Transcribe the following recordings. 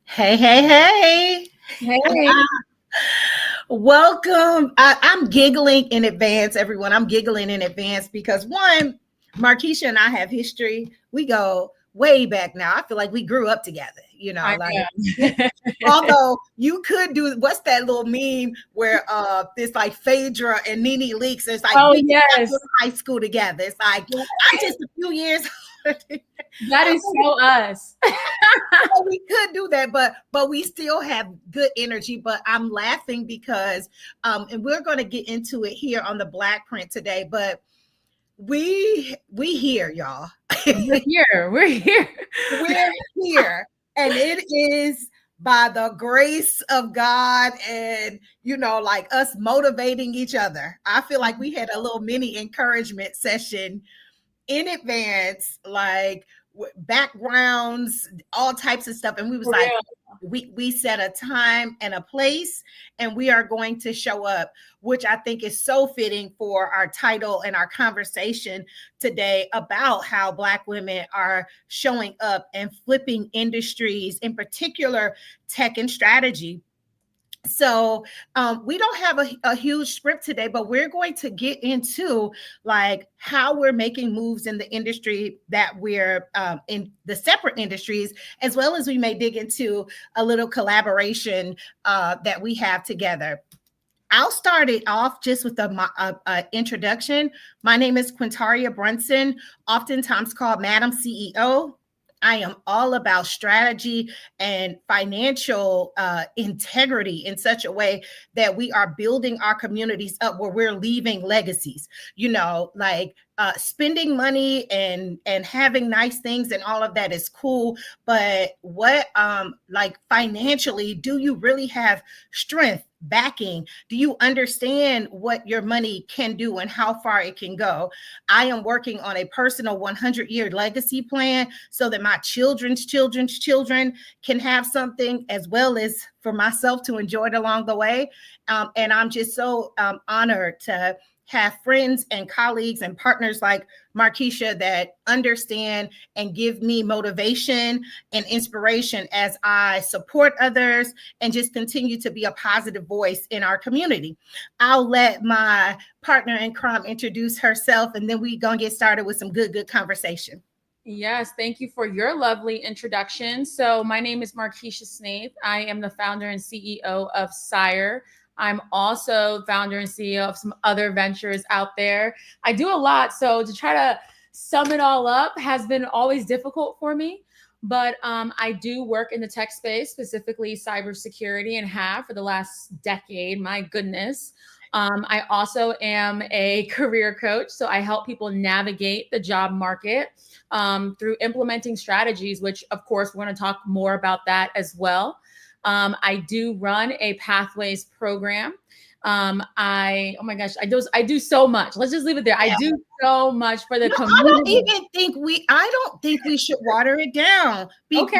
Hey, hey, hey. Hey. Welcome. I'm giggling in advance, everyone. I'm giggling in advance because one, Markeisha and I have history. We go way back now. I feel like we grew up together, I like know. although you could do what's that little meme where it's like Phaedra and Nene Leakes. It's like Oh, we did not go yes. to high school together. It's like I'm just a few years That is so us. well, we could do that, but we still have good energy. But I'm laughing because and we're going to get into it here on the BlackPrint today. But we here, y'all. We're here. We're here. We're here, and it is by the grace of God, and like us motivating each other. I feel like we had a little mini encouragement session in advance, like backgrounds, all types of stuff. And we was For like, real. we set a time and a place, and we are going to show up, which I think is so fitting for our title and our conversation today about how Black women are showing up and flipping industries, in particular tech and strategy. So we don't have a huge script today, but we're going to get into like how we're making moves in the industry that we're in the separate industries, as well as we may dig into a little collaboration that we have together. I'll start it off just with a introduction. My name is Quintaria Brunson, oftentimes called Madam CEO. I am all about strategy and financial integrity in such a way that we are building our communities up where we're leaving legacies. Like spending money and having nice things and all of that is cool, but what like financially, do you really have strength, backing? Do you understand what your money can do and how far it can go? I am working on a personal 100-year legacy plan so that my children's children's children can have something, as well as for myself to enjoy it along the way. And I'm just so honored to have friends and colleagues and partners like Markeisha that understand and give me motivation and inspiration as I support others and just continue to be a positive voice in our community. I'll let my partner in crime introduce herself, and then we're going to get started with some good conversation. Yes, thank you for your lovely introduction. So, my name is Markeisha Snaith. I am the founder and CEO of Sire. I'm also founder and CEO of some other ventures out there. I do a lot. So, to try to sum it all up has been always difficult for me. But I do work in the tech space, specifically cybersecurity, and have for the last decade. My goodness. I also am a career coach. So, I help people navigate the job market through implementing strategies, which of course we're going to talk more about that as well. I do run a pathways program. Oh my gosh, I do so much. Let's just leave it there. I do so much for the No, community. I don't think we should water it down. Okay.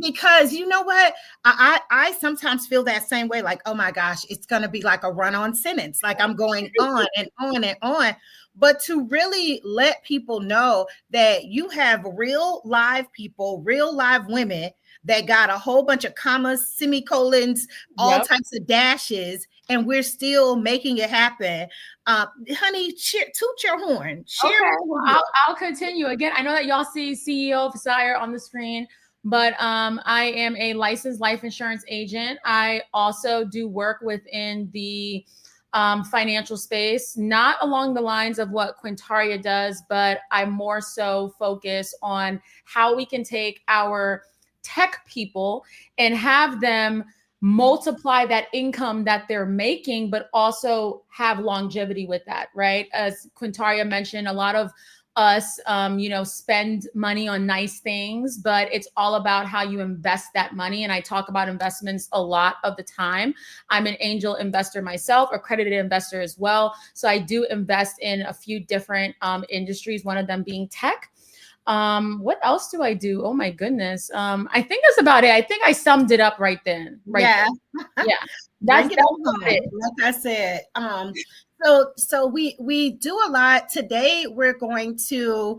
Because you know what? I sometimes feel that same way, like, oh my gosh, it's gonna be like a run-on sentence. Like I'm going on and on and on. But to really let people know that you have real live people, real live women that got a whole bunch of commas, semicolons, all Yep. types of dashes, and we're still making it happen. Honey, toot your horn. Share Okay. what Well, you do. I'll continue again. I know that y'all see CEO of Sire on the screen, but I am a licensed life insurance agent. I also do work within the financial space, not along the lines of what Quintaria does, but I more so focus on how we can take our tech people and have them multiply that income that they're making, but also have longevity with that, right? As Quintaria mentioned, a lot of us, spend money on nice things, but it's all about how you invest that money. And I talk about investments a lot of the time. I'm an angel investor myself, accredited investor as well. So I do invest in a few different industries, one of them being tech. What else do I do? Oh my goodness. I think that's about it. I think I summed it up right then. Right Yeah. there. Yeah. Bring it That's on about home. it. Like I said, so we do a lot today. We're going to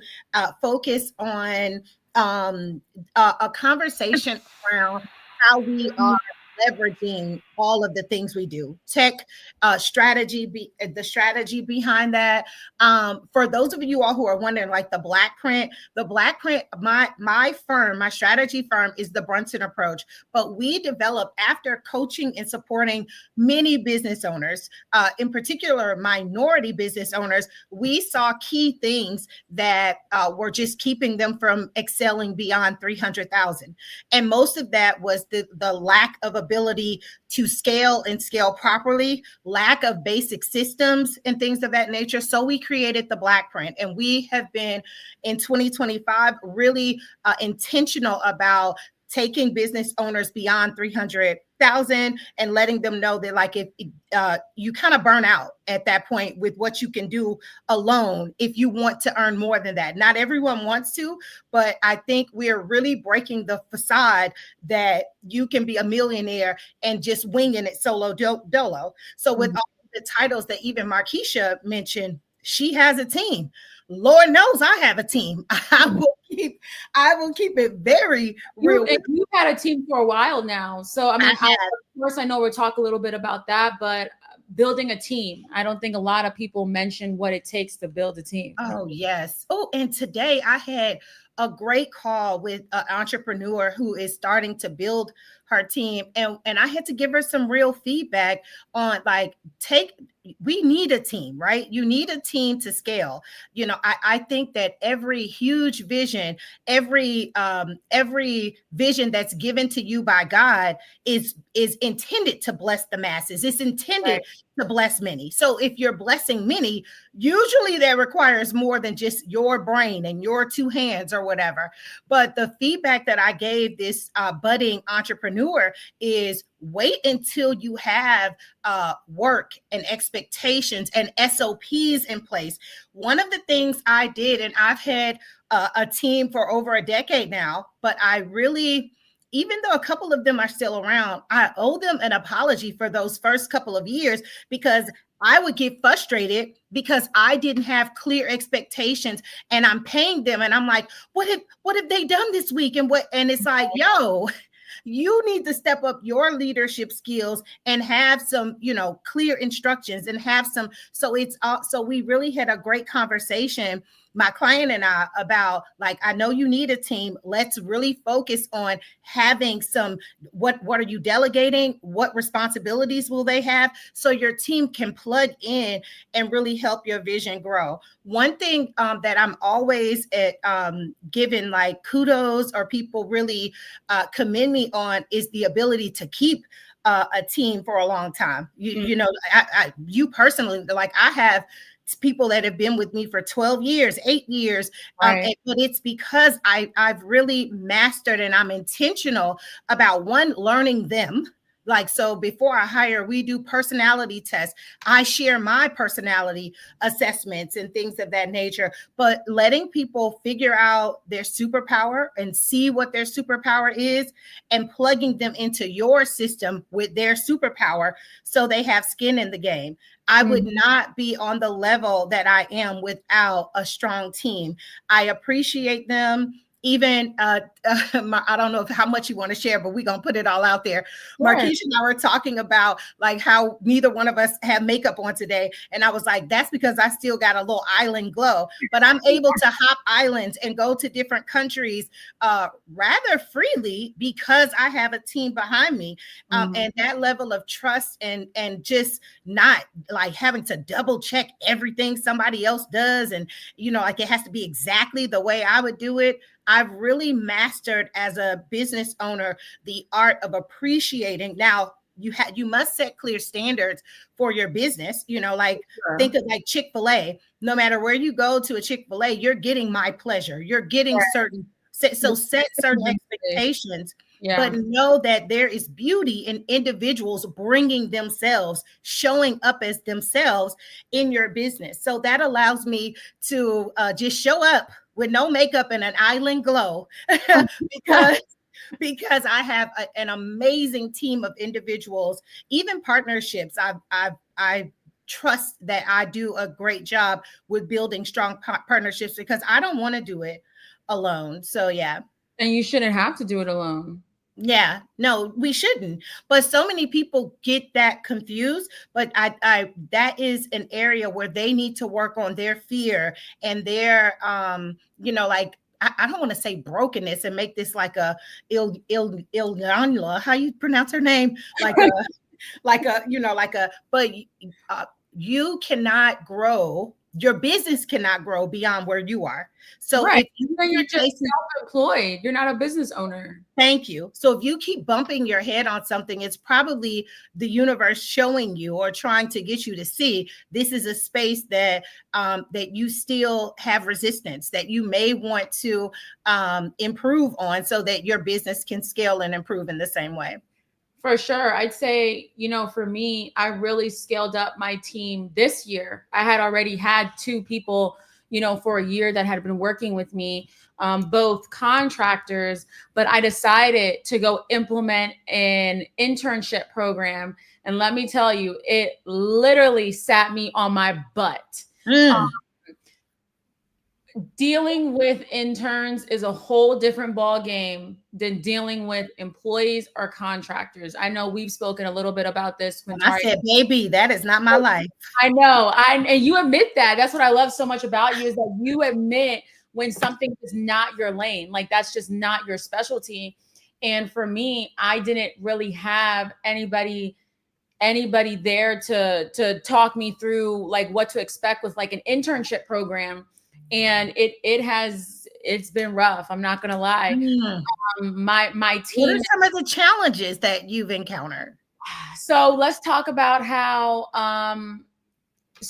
focus on a conversation around how we are leveraging all of the things we do, tech, strategy, the strategy behind that. For those of you all who are wondering, like the BlackPrint, my firm, my strategy firm is the Brunson approach, but we developed after coaching and supporting many business owners, in particular minority business owners. We saw key things that were just keeping them from excelling beyond 300,000, and most of that was the lack of ability to scale and scale properly, lack of basic systems and things of that nature. So we created the BlackPrint, and we have been in 2025 really intentional about taking business owners beyond 300,000 and letting them know that, like, if you kind of burn out at that point with what you can do alone, if you want to earn more than that. Not everyone wants to, but I think we're really breaking the facade that you can be a millionaire and just winging it solo dolo. So with all the titles that even Markeisha mentioned, she has a team. Lord knows I have a team. I will keep it very real. You've had a team for a while now. So I mean, of course, I know we'll talk a little bit about that, but building a team, I don't think a lot of people mention what it takes to build a team. Oh, yes. Oh, and today I had a great call with an entrepreneur who is starting to build her team. And I had to give her some real feedback on, like, we need a team, right? You need a team to scale. I think that every huge vision, every vision that's given to you by God is intended to bless the masses. It's intended to bless many. So if you're blessing many, usually that requires more than just your brain and your two hands or whatever. But the feedback that I gave this budding entrepreneur is, wait until you have work and expectations and SOPs in place. One of the things I did, and I've had a team for over a decade now, but I really, even though a couple of them are still around, I owe them an apology for those first couple of years, because I would get frustrated because I didn't have clear expectations, and I'm paying them and I'm like, what have they done this week? And it's like, yo, you need to step up your leadership skills and have some, clear instructions and have some. So we really had a great conversation, my client and I, about, like, I know you need a team. Let's really focus on having some, what are you delegating? What responsibilities will they have? So your team can plug in and really help your vision grow. One thing that I'm always given, like, kudos, or people really commend me on, is the ability to keep a team for a long time. You personally, like, I have people that have been with me for 12 years, 8 years. But it's because I've really mastered, and I'm intentional about, one, learning them. Like, so before I hire, we do personality tests. I share my personality assessments and things of that nature, but letting people figure out their superpower and see what their superpower is, and plugging them into your system with their superpower so they have skin in the game. I would not be on the level that I am without a strong team. I appreciate them. Even I don't know how much you want to share, but we're going to put it all out there. Sure. Markeisha and I were talking about, like, how neither one of us have makeup on today. And I was like, that's because I still got a little island glow, but I'm able to hop islands and go to different countries rather freely because I have a team behind me. And that level of trust and just not, like, having to double check everything somebody else does. And, like, it has to be exactly the way I would do it. I've really mastered, as a business owner, the art of appreciating. Now, you must set clear standards for your business. Like, sure. Think of, like, Chick-fil-A. No matter where you go to a Chick-fil-A, you're getting my pleasure. You're getting certain set certain expectations. Yeah. But know that there is beauty in individuals bringing themselves, showing up as themselves in your business. So that allows me to just show up with no makeup and an island glow because I have an amazing team of individuals, even partnerships. I trust that I do a great job with building strong partnerships because I don't want to do it alone. So, yeah. And you shouldn't have to do it alone. Yeah, no, we shouldn't. But so many people get that confused. But I that is an area where they need to work on their fear and their like I don't want to say brokenness and make this like a Ilyana, how you pronounce her name? But uh, you cannot grow, your business cannot grow beyond where you are. So Right. if you Then you're keep just placing self-employed. You're not a business owner. Thank you. So if you keep bumping your head on something, it's probably the universe showing you or trying to get you to see this is a space that you still have resistance, that you may want to improve on so that your business can scale and improve in the same way. For sure. I'd say, for me, I really scaled up my team this year. I had already had two people, for a year that had been working with me, both contractors, but I decided to go implement an internship program. And let me tell you, it literally sat me on my butt. Mm. Dealing with interns is a whole different ball game than dealing with employees or contractors. I know we've spoken a little bit about this. And I said, baby, that is not my life. I know. And you admit that. That's what I love so much about you, is that you admit when something is not your lane, like that's just not your specialty. And for me, I didn't really have anybody there to talk me through like what to expect with like an internship program. And it's been rough. I'm not gonna lie. My team. What are some of the challenges that you've encountered? So let's talk about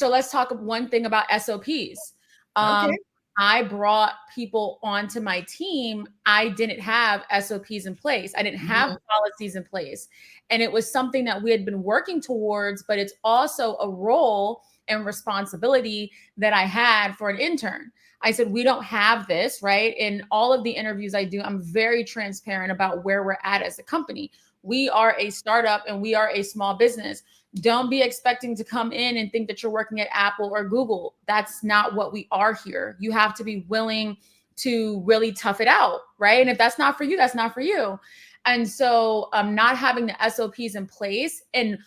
let's talk one thing about SOPs. Okay. I brought people onto my team. I didn't have SOPs in place. I didn't have policies in place. And it was something that we had been working towards, but it's also a role and responsibility that I had for an intern. I said, we don't have this, right? In all of the interviews I do, I'm very transparent about where we're at as a company. We are a startup and we are a small business. Don't be expecting to come in and think that you're working at Apple or Google. That's not what we are here. You have to be willing to really tough it out, right? And if that's not for you, that's not for you. And so not having the SOPs in place and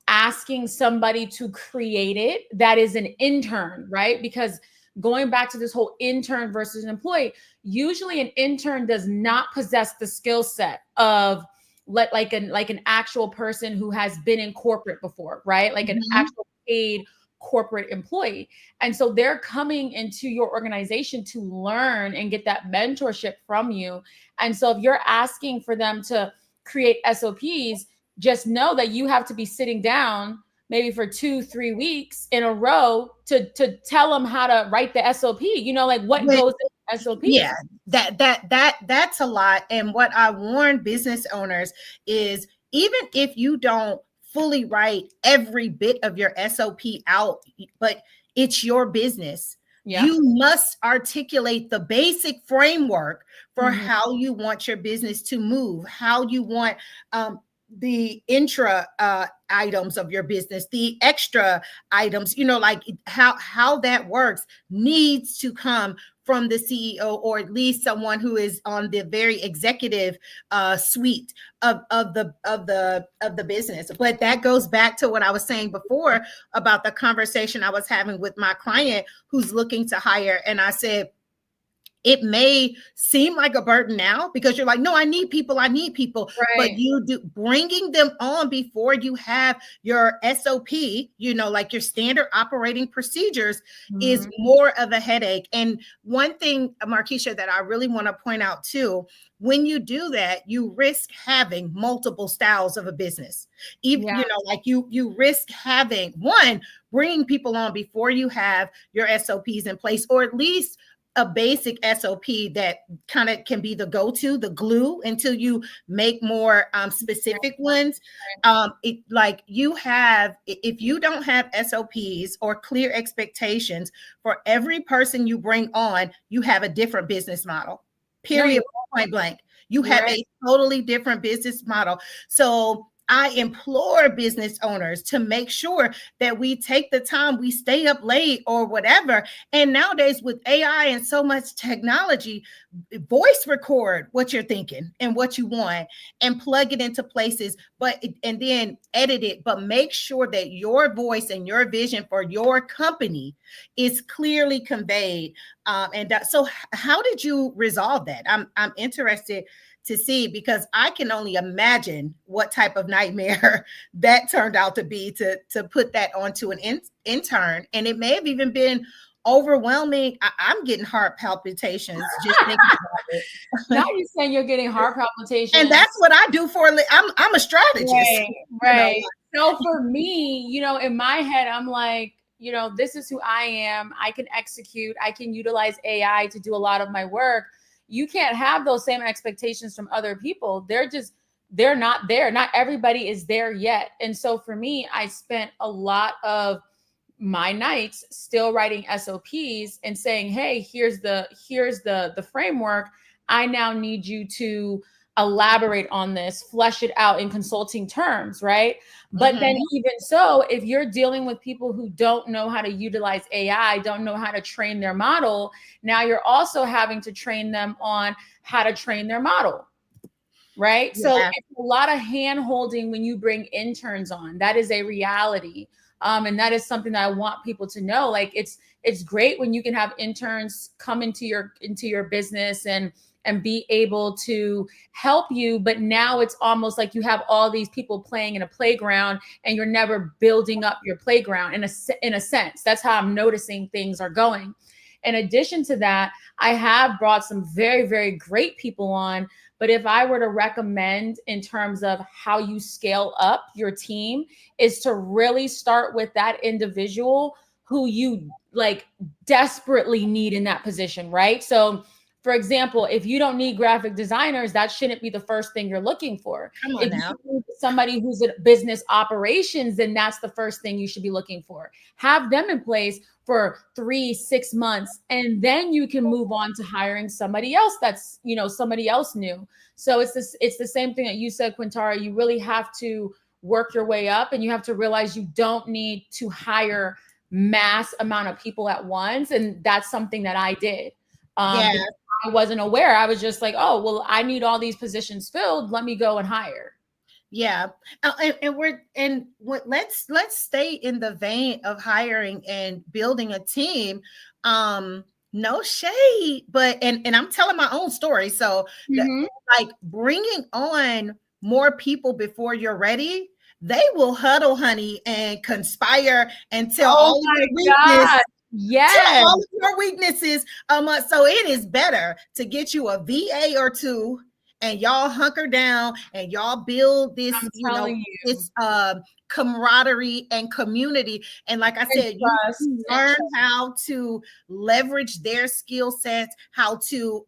asking somebody to create it that is an intern, right? Because going back to this whole intern versus an employee, usually an intern does not possess the skill set of like an actual person who has been in corporate before, right? Like an actual paid corporate employee. And so they're coming into your organization to learn and get that mentorship from you. And so if you're asking for them to create SOPs, just know that you have to be sitting down maybe for 2-3 weeks in a row to tell them how to write the SOP, like what goes in SOP. Yeah, that's a lot. And what I warn business owners is, even if you don't fully write every bit of your SOP out, but it's your business. Yeah. You must articulate the basic framework for how you want your business to move, how you want the intra items of your business, the extra items, like how that works needs to come from the CEO, or at least someone who is on the very executive suite of the business. But that goes back to what I was saying before about the conversation I was having with my client who's looking to hire. And I said, it may seem like a burden now because you're like, no, I need people. Right. But you do bringing them on before you have your SOP, like your standard operating procedures is more of a headache. And one thing, Markeisha, that I really want to point out too, when you do that, you risk having multiple styles of a business. Even, you risk having bringing people on before you have your SOPs in place, or at least a basic SOP that kind of can be the go-to, the glue, until you make more specific ones. If you don't have SOPs or clear expectations for every person you bring on, you have a different business model, period, point blank. You have a totally different business model. So I implore business owners to make sure that we take the time, we stay up late or whatever. And nowadays with AI and so much technology, voice record what you're thinking and what you want and plug it into places, and then edit it, but make sure that your voice and your vision for your company is clearly conveyed. So how did you resolve that? I'm interested to see, because I can only imagine what type of nightmare that turned out to be, to put that onto an intern. And it may have even been overwhelming. I'm getting heart palpitations just thinking about it. Now you're saying you're getting heart palpitations. And that's what I do for I'm a strategist. Right. So for me, in my head, I'm like, this is who I am. I can execute. I can utilize AI to do a lot of my work. You can't have those same expectations from other people. They're not there. Not everybody is there yet. And so for me, I spent a lot of my nights still writing SOPs and saying, hey, here's the framework. I now need you to elaborate on this, flesh it out in consulting terms, right? But then even so, if you're dealing with people who don't know how to utilize AI, don't know how to train their model, now you're also having to train them on how to train their model, right? Yeah. So it's a lot of hand holding when you bring interns on. That is a reality. And that is something that I want people to know. Like it's great when you can have interns come into your business and be able to help you. But now it's almost like you have all these people playing in a playground and you're never building up your playground in a sense. That's how I'm noticing things are going. In addition to that, I have brought some very, very great people on. But if I were to recommend in terms of how you scale up your team, is to really start with that individual who you like desperately need in that position, right? So for example, if you don't need graphic designers, that shouldn't be the first thing you're looking for. Come on now. If you need somebody who's in business operations, then that's the first thing you should be looking for. Have them in place for 3-6 months, and then you can move on to hiring somebody else that's, somebody else new. So it's the same thing that you said, Quintara. You really have to work your way up, and you have to realize you don't need to hire mass amount of people at once. And that's something that I did. I wasn't aware. I was just like, oh, well, I need all these positions filled. Let me go and hire. Yeah. Let's stay in the vein of hiring and building a team. No shade, but and I'm telling my own story. So like bringing on more people before you're ready, they will huddle, honey, and conspire and tell all of your weaknesses. Yes. All of your weaknesses. So it is better to get you a VA or two, and y'all hunker down and y'all build this, this camaraderie and community. And like I said, you learn how to leverage their skill sets, how to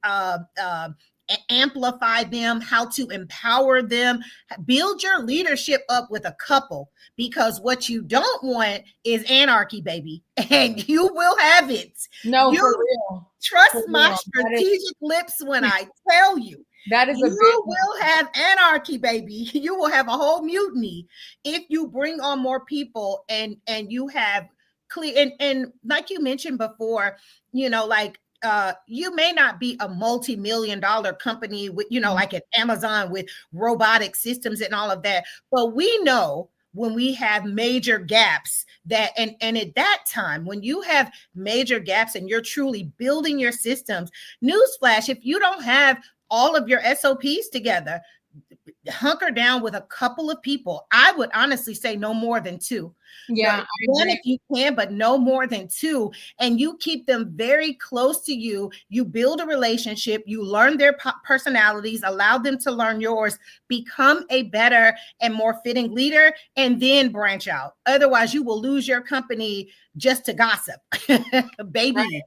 amplify them, how to empower them, build your leadership up with a couple, because what you don't want is anarchy, baby, and you will have it. No, for real. Trust my strategic lips when I tell you. That is you will have anarchy, baby. You will have a whole mutiny if you bring on more people and you have clear and like you mentioned before, you may not be a multi-million-dollar company with, like at Amazon with robotic systems and all of that, but we know when we have major gaps that, and at that time, when you have major gaps and you're truly building your systems, newsflash, if you don't have all of your SOPs together, hunker down with a couple of people. I would honestly say no more than two. Yeah. One if you can, but no more than two. And you keep them very close to you. You build a relationship. You learn their personalities, allow them to learn yours, become a better and more fitting leader, and then branch out. Otherwise, you will lose your company just to gossip, baby. Right.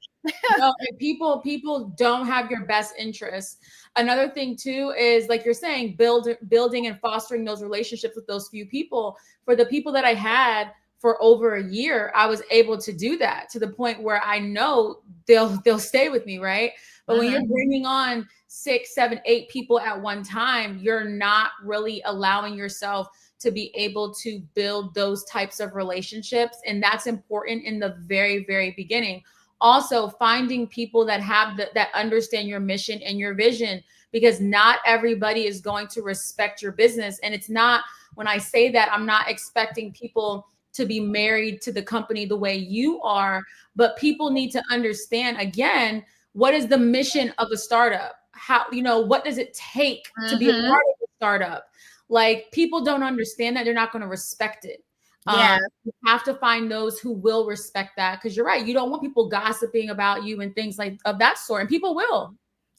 No, people don't have your best interests. Another thing too is, like you're saying, building and fostering those relationships with those few people. For the people that I had for over a year, I was able to do that to the point where I know they'll stay with me, right? But when you're bringing on 6, 7, 8 people at one time, you're not really allowing yourself to be able to build those types of relationships. And that's important in the very, very beginning. also finding people that have that understand your mission and your vision, because not everybody is going to respect your business. And it's not, when I say that, I'm not expecting people to be married to the company the way you are, but people need to understand, again, what is the mission of a startup? How, what does it take to be a Mm-hmm. part of a startup? Like, people don't understand that, they're not going to respect it. Yeah. You have to find those who will respect that, because you're right. You don't want people gossiping about you and things like of that sort, and people will.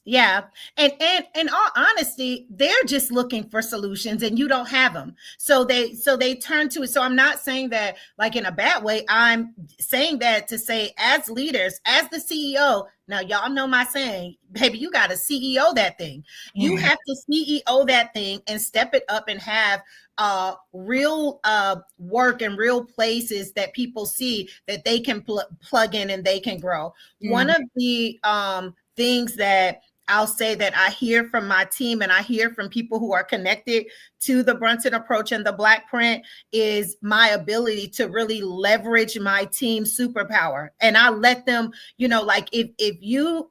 Yeah. And in all honesty, they're just looking for solutions and you don't have them. So they turn to it. So I'm not saying that like in a bad way. I'm saying that to say, as leaders, as the CEO, now y'all know my saying, baby, you got to CEO that thing. You have to CEO that thing and step it up and have real work and real places that people see that they can plug in and they can grow. One of the things that I'll say that I hear from my team and I hear from people who are connected to the Brunson approach and the BlackPrint is my ability to really leverage my team's superpower. And I let them, like if you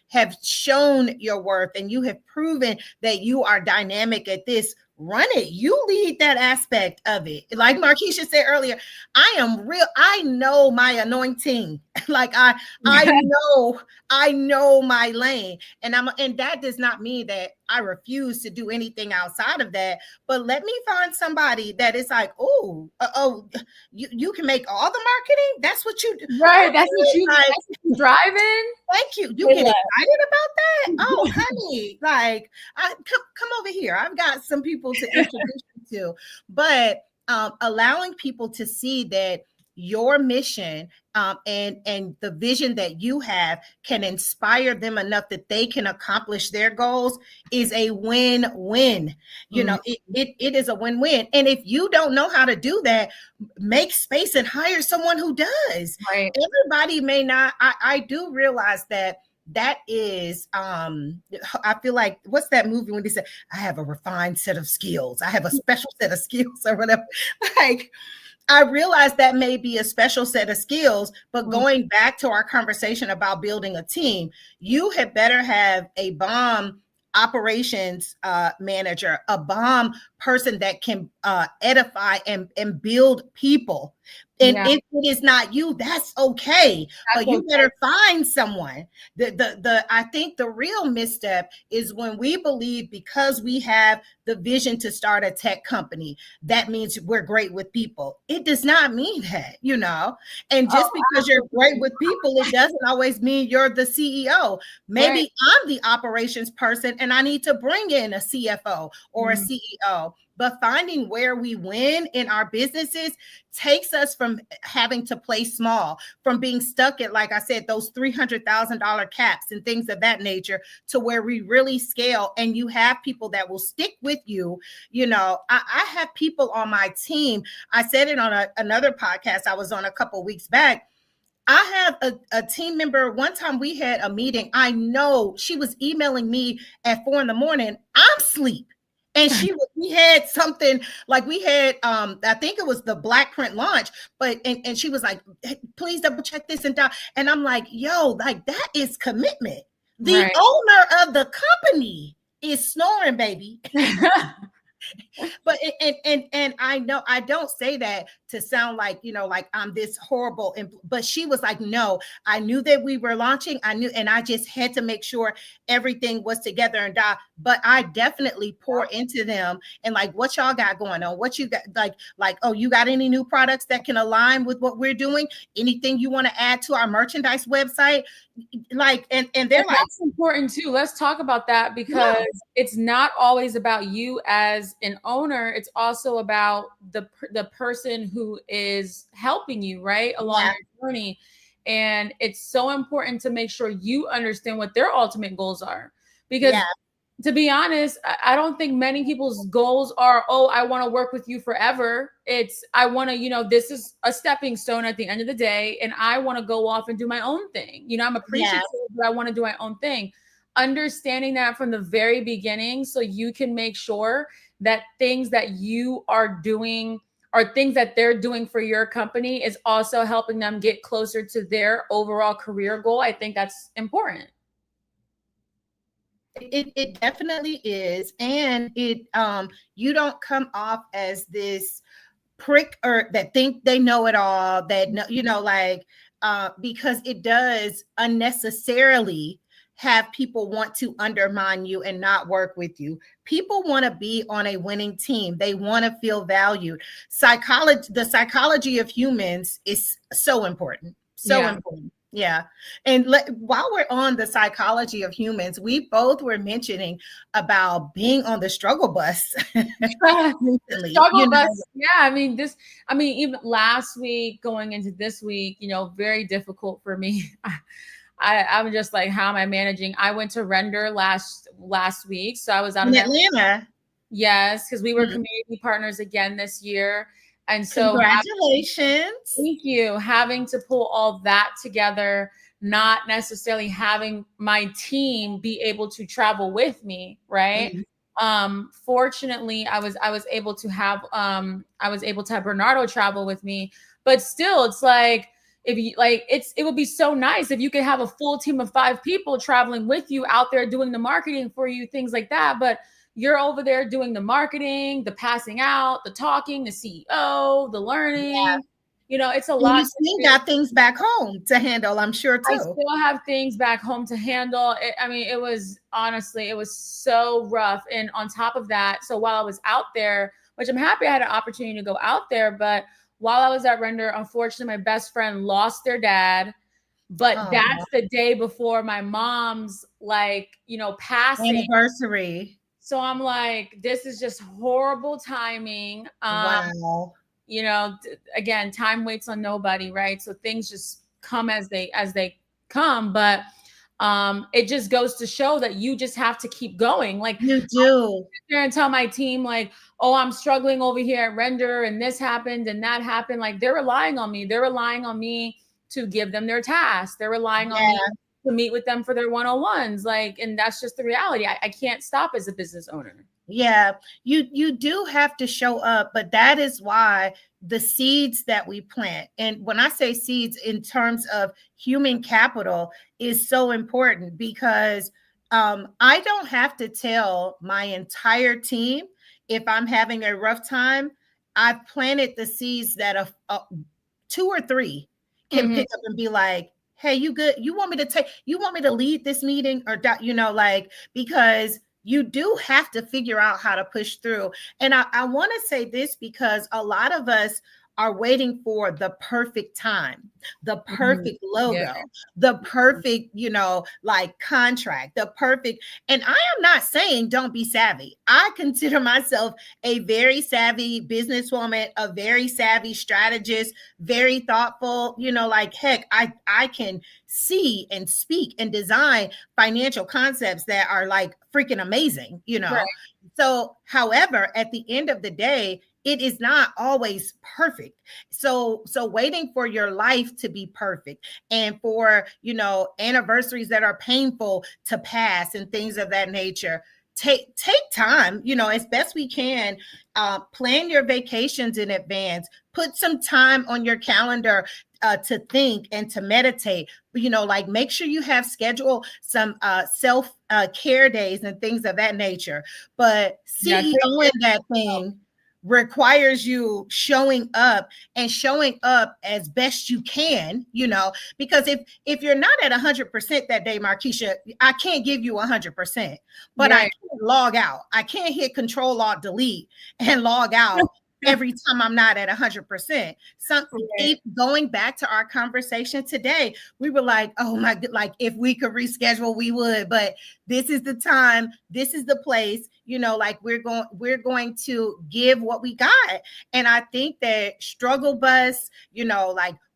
have shown your worth and you have proven that you are dynamic at this, run it. You lead that aspect of it. Like Markeisha said earlier, I know my anointing. Like I know my lane. And that does not mean that I refuse to do anything outside of that. But let me find somebody that is like, you can make all the marketing. That's what you do. Right. That's what you driving. Thank you. You get excited about that? Oh, honey, like come over here. I've got some people to introduce you to. But allowing people to see that your mission and the vision that you have can inspire them enough that they can accomplish their goals is a win-win. It is a win-win. And if you don't know how to do that, make space and hire someone who does. Right. Everybody may not. I do realize that is I feel like, what's that movie when they say I have a refined set of skills, I have a special set of skills or whatever. Like, I realize that may be a special set of skills, but going back to our conversation about building a team, you had better have a bomb operations manager, a bomb person that can edify and build people. And if it is not you, that's okay. But you better find someone. I think the real misstep is when we believe because we have the vision to start a tech company, that means we're great with people. It does not mean that, And just because you're great with people, it doesn't always mean you're the CEO. Maybe I'm the operations person and I need to bring in a CFO or a CEO. But finding where we win in our businesses takes us from having to play small, from being stuck at, like I said, those $300,000 caps and things of that nature, to where we really scale and you have people that will stick with you. I have people on my team. I said it on another podcast I was on a couple weeks back. I have a team member. One time we had a meeting. I know she was emailing me at 4 a.m. I'm asleep. And we had something like we had, I think it was the BlackPrint launch, but and she was like, hey, please double check this and that. And I'm like, yo, like that is commitment. The owner of the company is snoring, baby. But and I know I don't say that to sound like like I'm this horrible, but she was like, no, I knew that we were launching, I knew, and I just had to make sure everything was together and but I definitely pour into them and like, what y'all got going on, what you got, like oh, you got any new products that can align with what we're doing, anything you want to add to our merchandise website, like, and they're like, that's important too. Let's talk about that, because it's not always about you as an owner. It's also about the person who is helping you along your journey. And it's so important to make sure you understand what their ultimate goals are, because to be honest, I don't think many people's goals are, oh, I want to work with you forever. It's, I want to, this is a stepping stone at the end of the day, and I want to go off and do my own thing. I'm appreciative, but I want to do my own thing. Understanding that from the very beginning, so you can make sure that things that you are doing or things that they're doing for your company is also helping them get closer to their overall career goal, I think that's important. It definitely is. And you don't come off as this prick or that think they know it all, that like because it does unnecessarily have people want to undermine you and not work with you. People want to be on a winning team. They want to feel valued. The psychology of humans is so important. So important. Yeah. And while we're on the psychology of humans, we both were mentioning about being on the struggle bus recently. Struggle bus. Yeah. I mean, even last week going into this week, very difficult for me. I'm just like, how am I managing? I went to render last week. So I was out in Atlanta. Yes, because we were community partners again this year. And so congratulations. Thank you. Having to pull all that together, not necessarily having my team be able to travel with me, right? Fortunately, I was able to have Bernardo travel with me, but still it's like, if you like, it would be so nice if you could have a full team of 5 people traveling with you out there doing the marketing for you, things like that. But you're over there doing the marketing, the passing out, the talking, the CEO, the learning. It's a lot. You still got things back home to handle, I'm sure, too. I still have things back home to handle. It was so rough. And on top of that, so while I was out there, which I'm happy I had an opportunity to go out there, but while I was at Render, unfortunately, my best friend lost their dad. But that's the day before my mom's passing anniversary. So I'm like, this is just horrible timing. Wow. Again, time waits on nobody, right? So things just come as they come. But it just goes to show that you just have to keep going. Like, you do. I sit there and tell my team, like, oh, I'm struggling over here at Render, and this happened and that happened. Like, they're relying on me. They're relying on me to give them their tasks. They're relying on me to meet with them for their one-on-ones. Like, and that's just the reality. I can't stop as a business owner. Yeah, you do have to show up, but that is why the seeds that we plant, and when I say seeds in terms of human capital, is so important, because I don't have to tell my entire team if I'm having a rough time. I've planted the seeds that 2 or 3 can pick up and be like, hey, you good? You want me to lead this meeting, or because you do have to figure out how to push through. And I want to say this, because a lot of us are waiting for the perfect time, the perfect logo, the perfect, contract, the perfect. And I am not saying don't be savvy. I consider myself a very savvy businesswoman, a very savvy strategist, very thoughtful, heck, I can see and speak and design financial concepts that are like freaking amazing, Right. So, however, at the end of the day, it is not always perfect. So waiting for your life to be perfect, and for, anniversaries that are painful to pass and things of that nature, take time, as best we can. Plan your vacations in advance. Put some time on your calendar to think and to meditate. Make sure you have scheduled some self care days and things of that nature. But CEOing that thing requires you showing up as best you can, because if you're not at 100% that day, Markeisha, I can't give you 100%, but I can log out. I can't hit Control Alt Delete and log out every time I'm not at 100%. Going back to our conversation today, we were like, oh my God, like if we could reschedule, we would, but this is the time, this is the place, we're going to give what we got. And I think that struggle bus,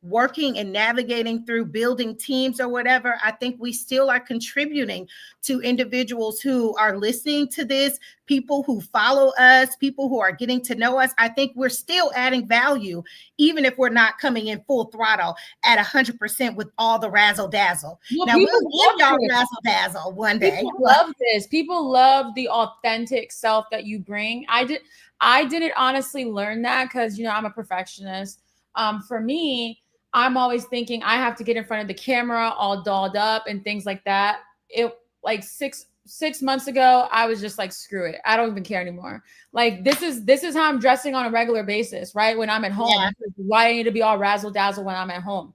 working and navigating through building teams or whatever, I think we still are contributing to individuals who are listening to this, people who follow us, people who are getting to know us. I think we're still adding value, even if we're not coming in full throttle at 100% with all the razzle dazzle. Now we'll give y'all razzle dazzle one day. People love this. People love the authentic authentic self that you bring. I didn't honestly learn that because, you know, I'm a perfectionist. For me, I'm always thinking I have to get in front of the camera all dolled up and things like that. It like six months ago, I was just like, screw it. I don't even care anymore. Like this is how I'm dressing on a regular basis, right? When I'm at home. Yeah. Why I need to be all razzle dazzle when I'm at home.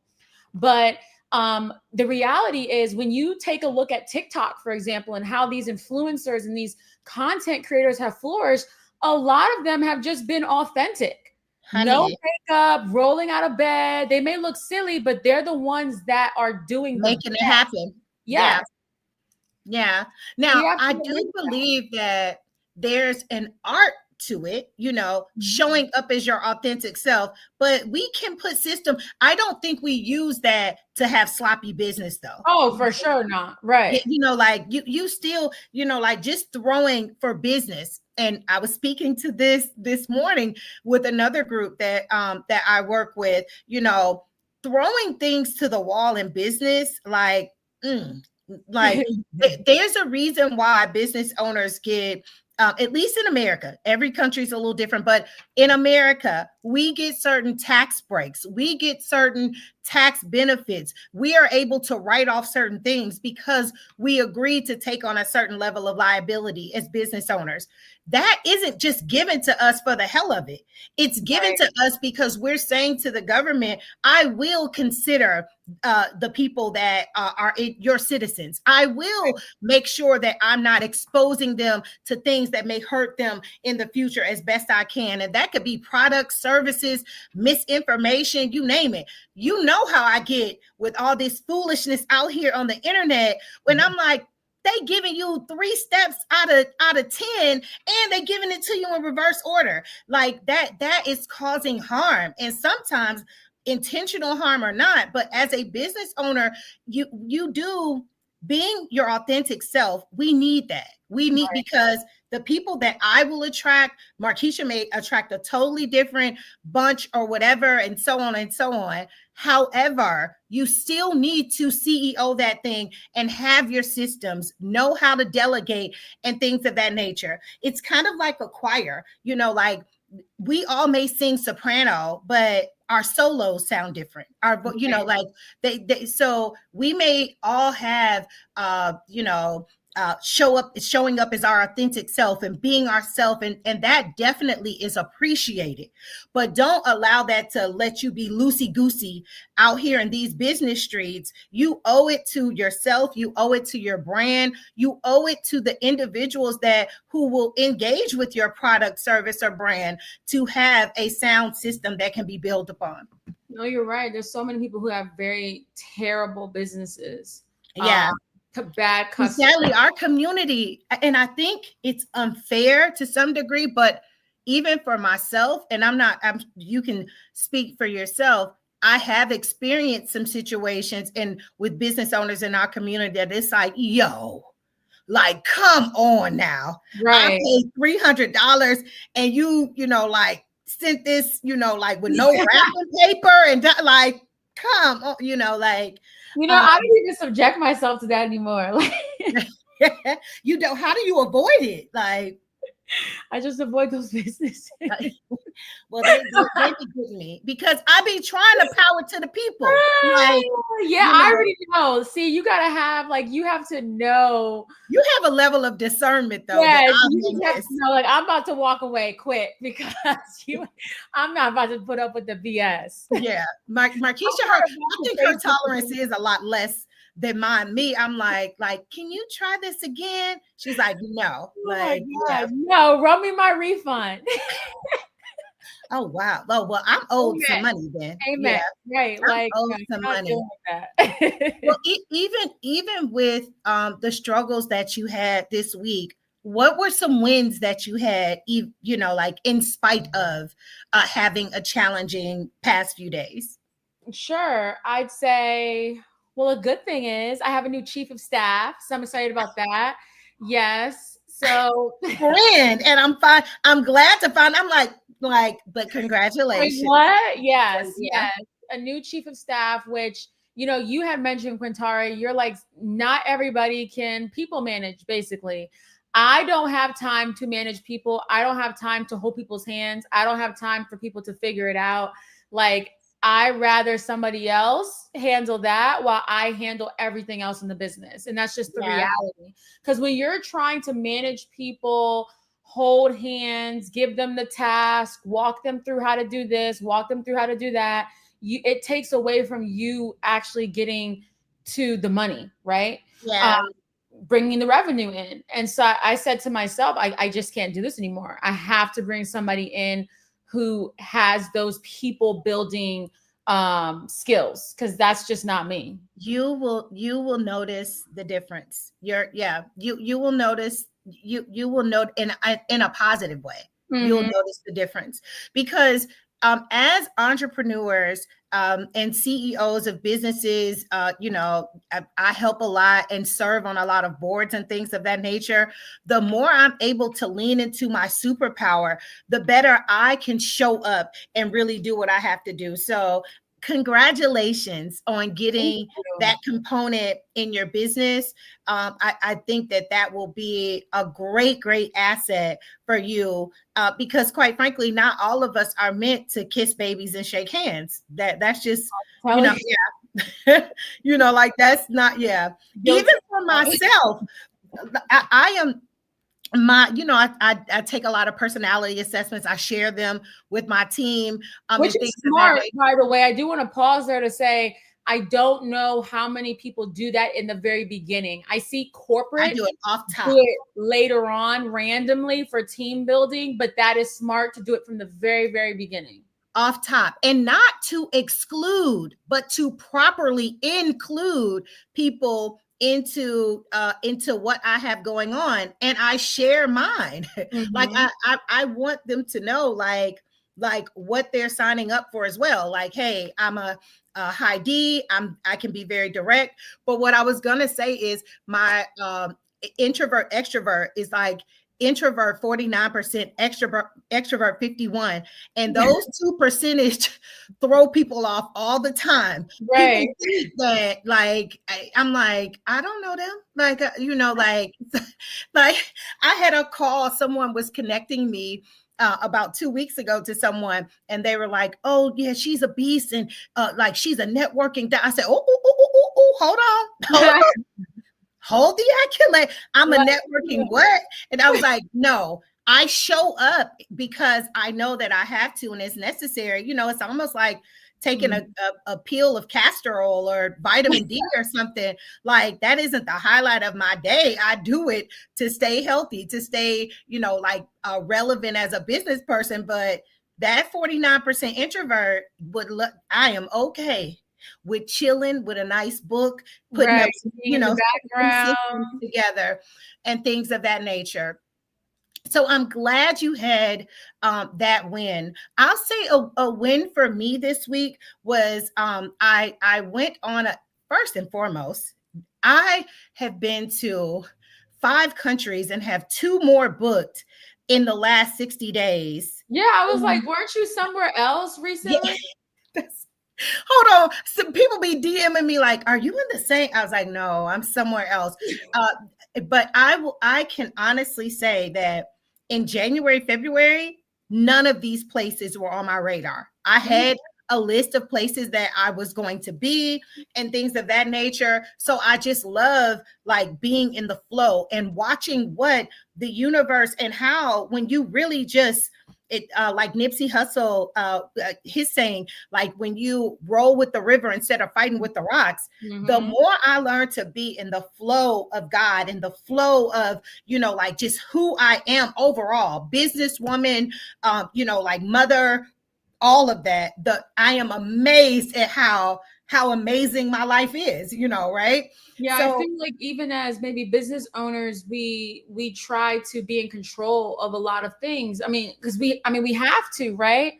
But the reality is when you take a look at TikTok, for example, and how these influencers and these content creators have flourished, a lot of them have just been authentic. No Honey, makeup, rolling out of bed. They may look silly, but they're the ones that are doing the making it best. happen. Yes. Yeah. We Now, have I to do believe that. believe that there's an art to it, you know, showing up as your authentic self, but we can put system. I don't think we use that to have sloppy business though. Oh, for sure not. Right. You know, like you still, you know, like just throwing for business. And I was speaking to this morning with another group that that I work with, you know, throwing things to the wall in business, like like there's a reason why business owners get at least in America, every country is a little different, but in America, we get certain tax breaks, we get certain tax benefits. We are able to write off certain things because we agreed to take on a certain level of liability as business owners. That isn't just given to us for the hell of it. It's given to us because we're saying to the government, I will consider the people that are your citizens. I will make sure that I'm not exposing them to things that may hurt them in the future as best I can. And that could be products, services, misinformation, you name it. You know how I get with all this foolishness out here on the internet when I'm like, they giving you 3 steps out of 10 and they giving it to you in reverse order. Like that is causing harm. And sometimes intentional harm or not, but as a business owner, you do being your authentic self. We need that. We need because the people that I will attract, Markeisha may attract a totally different bunch or whatever, and so on and so on. However, you still need to CEO that thing and have your systems, know how to delegate and things of that nature. It's kind of like a choir, you know, like we all may sing soprano, but our solos sound different. Our, you know, like they so we may all have, you know, showing up as our authentic self and being ourself, and that definitely is appreciated. But don't allow that to let you be loosey goosey out here in these business streets. You owe it to yourself, you owe it to your brand, you owe it to the individuals that who will engage with your product, service, or brand to have a sound system that can be built upon. No, you're right. There's so many people who have very terrible businesses. Yeah. Bad customers. Exactly. Our community, and I think it's unfair to some degree, but even for myself, and you can speak for yourself, I have experienced some situations and with business owners in our community that it's like, yo, like, come on now. Right. I paid $300 and you know, like sent this, you know, like with no wrapping paper and like, come on, you know, like, you know, I don't even subject myself to that anymore. Like, you know, how do you avoid it? Like, I just avoid those businesses. Well, they be getting me because I be trying to power to the people. Like, yeah, I already know. See, you gotta have you have to know. You have a level of discernment though. Yeah, you have to know, like, I'm about to walk away quick because I'm not about to put up with the BS. Yeah, Markeisha, I think her tolerance is a lot less than mine. Me, I'm like, can you try this again? She's like, no. Like, yeah. No, run me my refund. Oh wow. Oh well, I'm owed some money then. Amen. Yeah. Right. I'm owed some money. Well, even with the struggles that you had this week, what were some wins that you had, you know, like in spite of having a challenging past few days? Sure. I'd say, well, a good thing is I have a new chief of staff, so I'm excited about that. Yes. So friend, and I'm fine. I'm glad to find. I'm like, but congratulations. What? Yes, yes. A new chief of staff, which, you know, you had mentioned, Quintara, you're like, not everybody can people manage, basically. I don't have time to manage people. I don't have time to hold people's hands. I don't have time for people to figure it out. Like, I rather somebody else handle that while I handle everything else in the business. And that's just the Yeah. reality. Because when you're trying to manage people, hold hands, give them the task, walk them through how to do this, walk them through how to do that, it takes away from you actually getting to the money, right? Yeah. Bringing the revenue in. And so I said to myself, I just can't do this anymore. I have to bring somebody in who has those people building skills, because that's just not me. You will notice the difference. You will notice, you will note in a positive way. You'll Mm-hmm. notice the difference because as entrepreneurs and CEOs of businesses, I help a lot and serve on a lot of boards and things of that nature. The more I'm able to lean into my superpower, the better I can show up and really do what I have to do. So congratulations on getting that component in your business. I think that will be a great asset for you because quite frankly, not all of us are meant to kiss babies and shake hands. That's just, yeah. Like that's not, yeah. Even for myself, I am I take a lot of personality assessments. I share them with my team. Which And is things smart, by the way. I do want to pause there to say, I don't know how many people do that in the very beginning. I see corporate I do it off top. do it later on randomly for team building, but that is smart to do it from the very, very beginning. Off top, and not to exclude, but to properly include people into what I have going on, and I share mine. Like I want them to know like what they're signing up for as well. Like, hey, I'm a high D. I can be very direct, but what I was gonna say is my introvert extrovert is like introvert 49%, extrovert 51, and those two percentage throw people off all the time. Right. People think that like I'm like, I don't know them, like like I had a call, someone was connecting me about 2 weeks ago to someone, and they were like, "Oh yeah, she's a beast, and like she's a networking." I said, "Oh, hold on, hold the accolade. I'm a networking what?" And I was like, no, I show up because I know that I have to and it's necessary. It's almost like taking a peel of castor oil or vitamin D or something. Like that isn't the highlight of my day. I do it to stay healthy, to stay, relevant as a business person. But that 49% introvert would look, I am okay with chilling with a nice book, putting up, in the background together and things of that nature. So I'm glad you had that win. I'll say a win for me this week was I went on first and foremost, I have been to 5 countries and have 2 more booked in the last 60 days. Yeah, I was like, weren't you somewhere else recently? Yeah. Hold on. Some people be DMing me like, "Are you in the same?" I was like, "No, I'm somewhere else." But I can honestly say that in January, February, none of these places were on my radar. I had a list of places that I was going to be and things of that nature. So I just love like being in the flow and watching what the universe and how when you really just like Nipsey Hussle, his saying, like when you roll with the river instead of fighting with the rocks, the more I learn to be in the flow of God, in the flow of, like just who I am overall, businesswoman, like mother, all of that, I am amazed at how amazing my life is, right? Yeah, so, I feel like even as maybe business owners, we try to be in control of a lot of things. I mean, because we have to, right?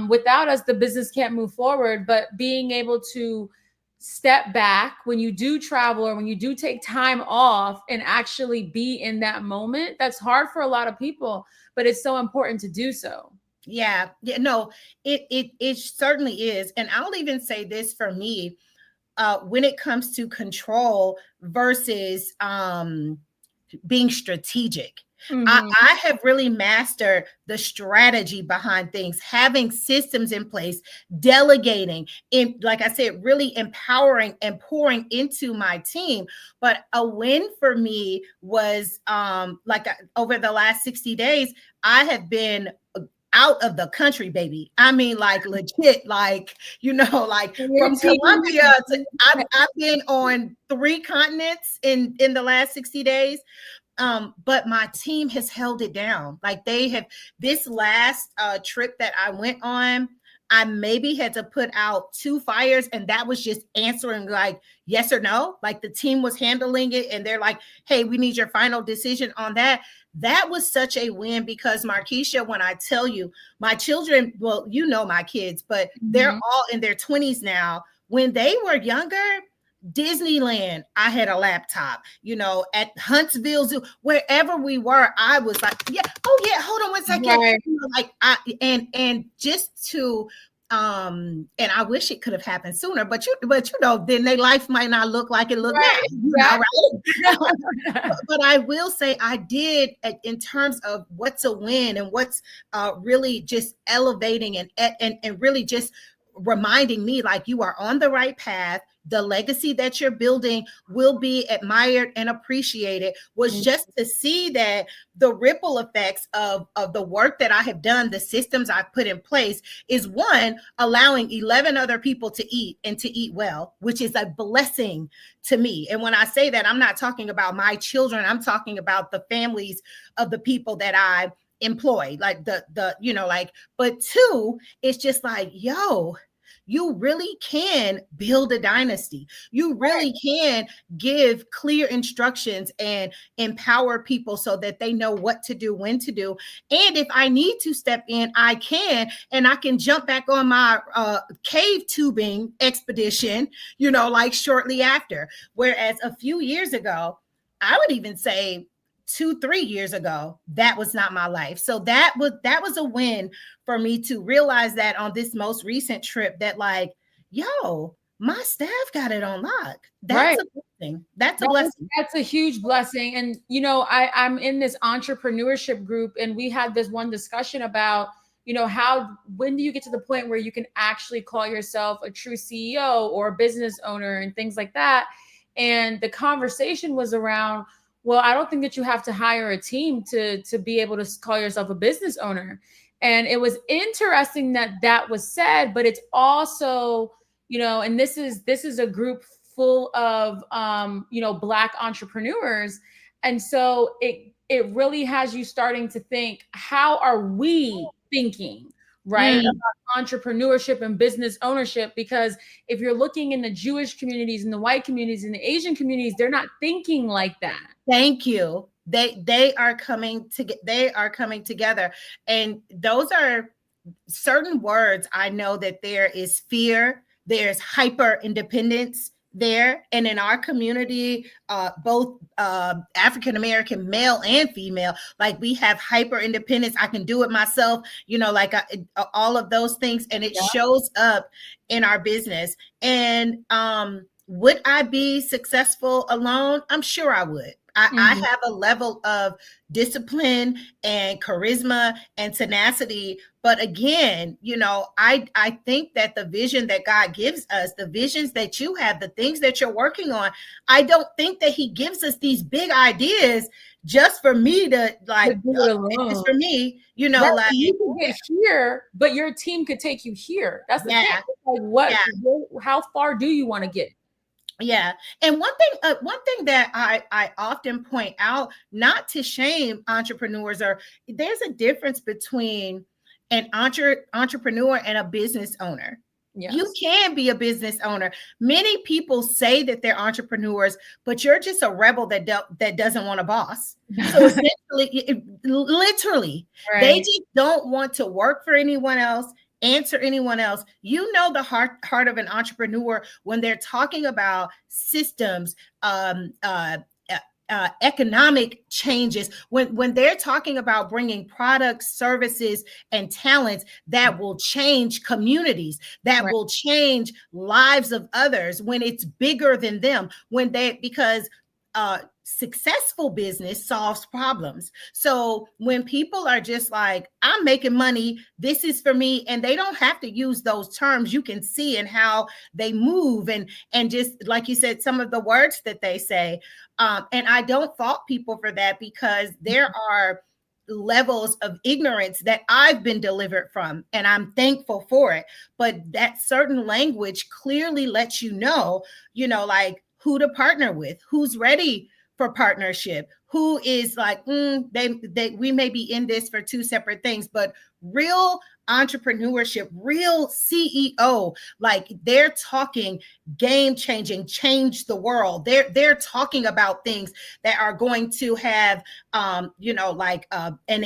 Without us, the business can't move forward. But being able to step back when you do travel or when you do take time off and actually be in that moment, that's hard for a lot of people, but it's so important to do so. Yeah, no, it certainly is. And I'll even say this for me, when it comes to control versus being strategic. Mm-hmm. I have really mastered the strategy behind things, having systems in place, delegating, in, like I said, really empowering and pouring into my team. But a win for me was over the last 60 days, I have been out of the country, baby. I mean, like legit, like, like from Colombia to I've been on 3 continents in the last 60 days. But my team has held it down. Like they have, this last trip that I went on, I maybe had to put out 2 fires, and that was just answering like yes or no. Like the team was handling it, and they're like, "Hey, we need your final decision on that." That was such a win because Markeisha, when I tell you, my children, well, my kids, but they're all in their 20s now. When they were younger, Disneyland, I had a laptop, at Huntsville Zoo, wherever we were, I was like, yeah, oh yeah, hold on one second. Right. Like and just to and I wish it could have happened sooner, but then their life might not look like it looked now. Right? But I will say I did, in terms of what's a win and what's really just elevating and really just reminding me like you are on the right path. The legacy that you're building will be admired and appreciated, was just to see that the ripple effects of the work that I have done, the systems I've put in place, is one, allowing 11 other people to eat and to eat well, which is a blessing to me. And when I say that, I'm not talking about my children. I'm talking about the families of the people that I employ, like but 2, it's just like, yo, you really can build a dynasty. You really can give clear instructions and empower people so that they know what to do, when to do. And if I need to step in, I can, and I can jump back on my cave tubing expedition, like shortly after. Whereas a few years ago, I would even say 2-3 years ago, that was not my life. So that was a win for me to realize that on this most recent trip, that like, yo, my staff got it on lock. That's a blessing. That's a blessing. That's a huge blessing. And I'm in this entrepreneurship group, and we had this one discussion about, when do you get to the point where you can actually call yourself a true CEO or a business owner and things like that. And the conversation was around, well, I don't think that you have to hire a team to be able to call yourself a business owner. And it was interesting that was said, but it's also, and this is a group full of, Black entrepreneurs. And so it really has you starting to think, how are we thinking, right? About entrepreneurship and business ownership? Because if you're looking in the Jewish communities and the white communities and the Asian communities, they're not thinking like that. Thank you. They are coming together. And those are certain words. I know that there is fear, there's hyper independence there. And in our community, both African American male and female, like we have hyper independence. I can do it myself, all of those things. And it shows up in our business. And would I be successful alone? I'm sure I would. I have a level of discipline and charisma and tenacity. But again, I think that the vision that God gives us, the visions that you have, the things that you're working on, I don't think that he gives us these big ideas just for me to like, it's for me, like you can get here, but your team could take you here. That's the thing. Like how far do you want to get? Yeah. And one thing that I often point out, not to shame entrepreneurs, or there's a difference between an entrepreneur and a business owner. Yes. You can be a business owner. Many people say that they're entrepreneurs, but you're just a rebel that doesn't want a boss. So essentially, literally, they just don't want to work for anyone else, answer anyone else. The heart of an entrepreneur when they're talking about systems, economic changes, when they're talking about bringing products, services, and talents that will change communities, that will change lives of others, when it's bigger than them, because successful business solves problems. So when people are just like, I'm making money, this is for me, and they don't have to use those terms, you can see in how they move, and just like you said, some of the words that they say. And I don't fault people for that, because there are levels of ignorance that I've been delivered from, and I'm thankful for it. But that certain language clearly lets you know, like who to partner with, who's ready for partnership, who is like, we may be in this for two separate things, but real entrepreneurship, real CEO, like they're talking game changing, change the world. They're talking about things that are going to have you know, like an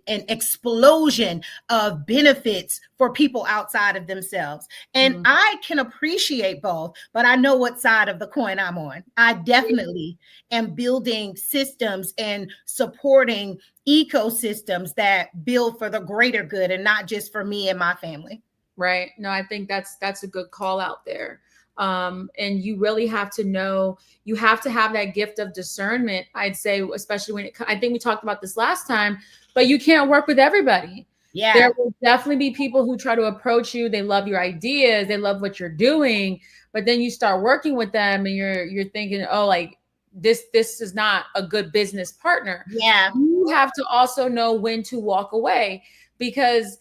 explosion of benefits for people outside of themselves. And I can appreciate both, but I know what side of the coin I'm on. I definitely am building systems and supporting ecosystems that build for the greater good and not just for me and my family. Right. No, I think that's a good call out there. And you really have to know, you have to have that gift of discernment, I'd say, especially when I think we talked about this last time, but you can't work with everybody. Yeah. There will definitely be people who try to approach you. They love your ideas. They love what you're doing. But then you start working with them and you're thinking, oh, like this is not a good business partner. Yeah. You have to also know when to walk away, because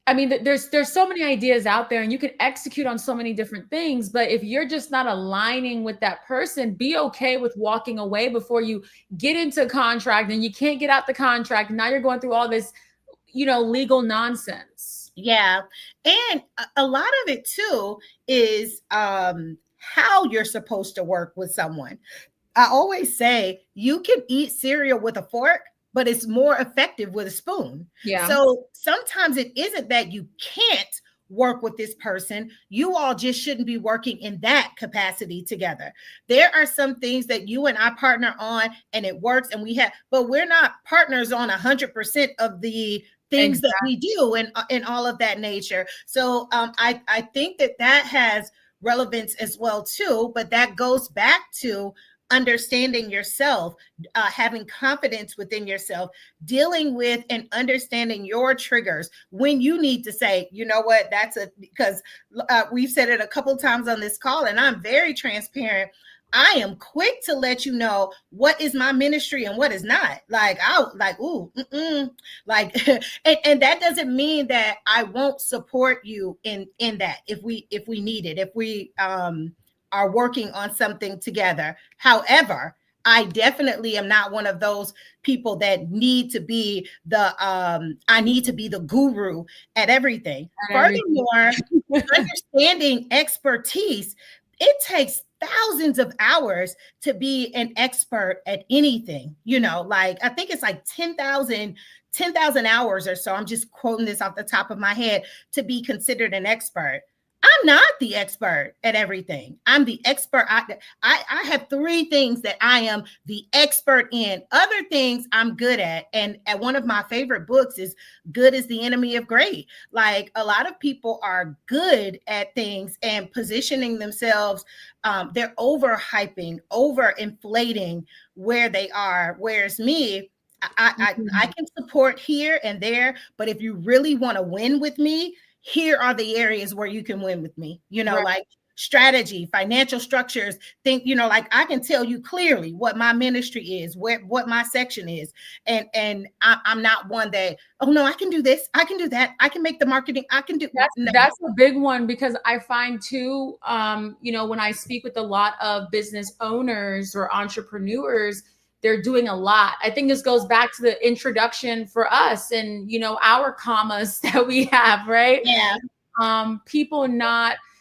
I mean, there's so many ideas out there and you can execute on so many different things. But if you're just not aligning with that person, be okay with walking away before you get into a contract and you can't get out the contract. Now you're going through all this, you know, legal nonsense. Yeah. And a lot of it too is how you're supposed to work with someone. I always say you can eat cereal with a fork, but it's more effective with a spoon. Yeah. So sometimes it isn't that you can't work with this person. You all just shouldn't be working in that capacity together. There are some things that you and I partner on and it works, and but we're not partners on 100% of the things that we do and all of that nature. So I think that has relevance as well too, but that goes back to understanding yourself, having confidence within yourself, dealing with and understanding your triggers, when you need to say, you know what, because we've said it a couple of times on this call, and I'm very transparent. I am quick to let you know what is my ministry and what is not. Like, and that doesn't mean that I won't support you in that if we need it, if we are working on something together. However, I definitely am not one of those people that need to be I need to be the guru at everything. Furthermore, understanding expertise, it takes thousands of hours to be an expert at anything. You know, like I think it's like 10,000 hours or so. I'm just quoting this off the top of my head to be considered an expert. I'm not the expert at everything. I'm the expert. I have 3 things that I am the expert in. Other things I'm good at. And one of my favorite books is Good is the Enemy of Great. Like, a lot of people are good at things and positioning themselves. They're overhyping, overinflating where they are. Whereas me, I can support here and there. But if you really want to win with me, here are the areas where you can win with me, you know, like strategy, financial structures, like I can tell you clearly what my ministry is, what my section is. And I'm not one that, oh no, I can do this, I can do that, I can make the marketing, I can do that's a big one, because I find too, you know, when I speak with a lot of business owners or entrepreneurs, they're doing a lot. I think this goes back to the introduction for us and, you know, our commas that we have, right? Yeah.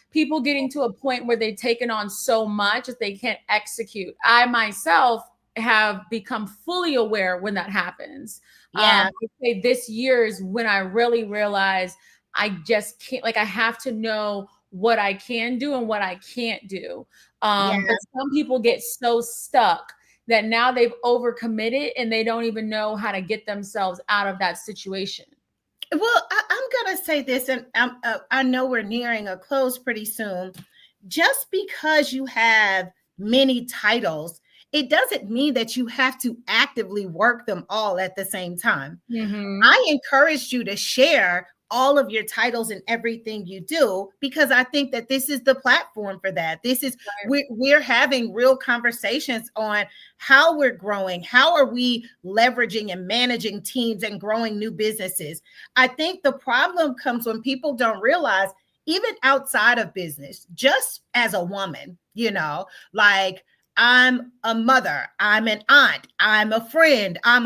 People getting to a point where they've taken on so much that they can't execute. I myself have become fully aware when that happens. Yeah. I say this year is when I really realized I just can't, like, I have to know what I can do and what I can't do. But some people get so stuck that now they've overcommitted and they don't even know how to get themselves out of that situation. Well, I'm going to say this, and I know we're nearing a close pretty soon. Just because you have many titles, it doesn't mean that you have to actively work them all at the same time. Mm-hmm. I encourage you to share all of your titles and everything you do, because I think that this is the platform for that. This is we're having real conversations on how we're growing, how are we leveraging and managing teams and growing new businesses. I think the problem comes when people don't realize, even outside of business, just as a woman, like, I'm a mother, I'm an aunt, I'm a friend, I'm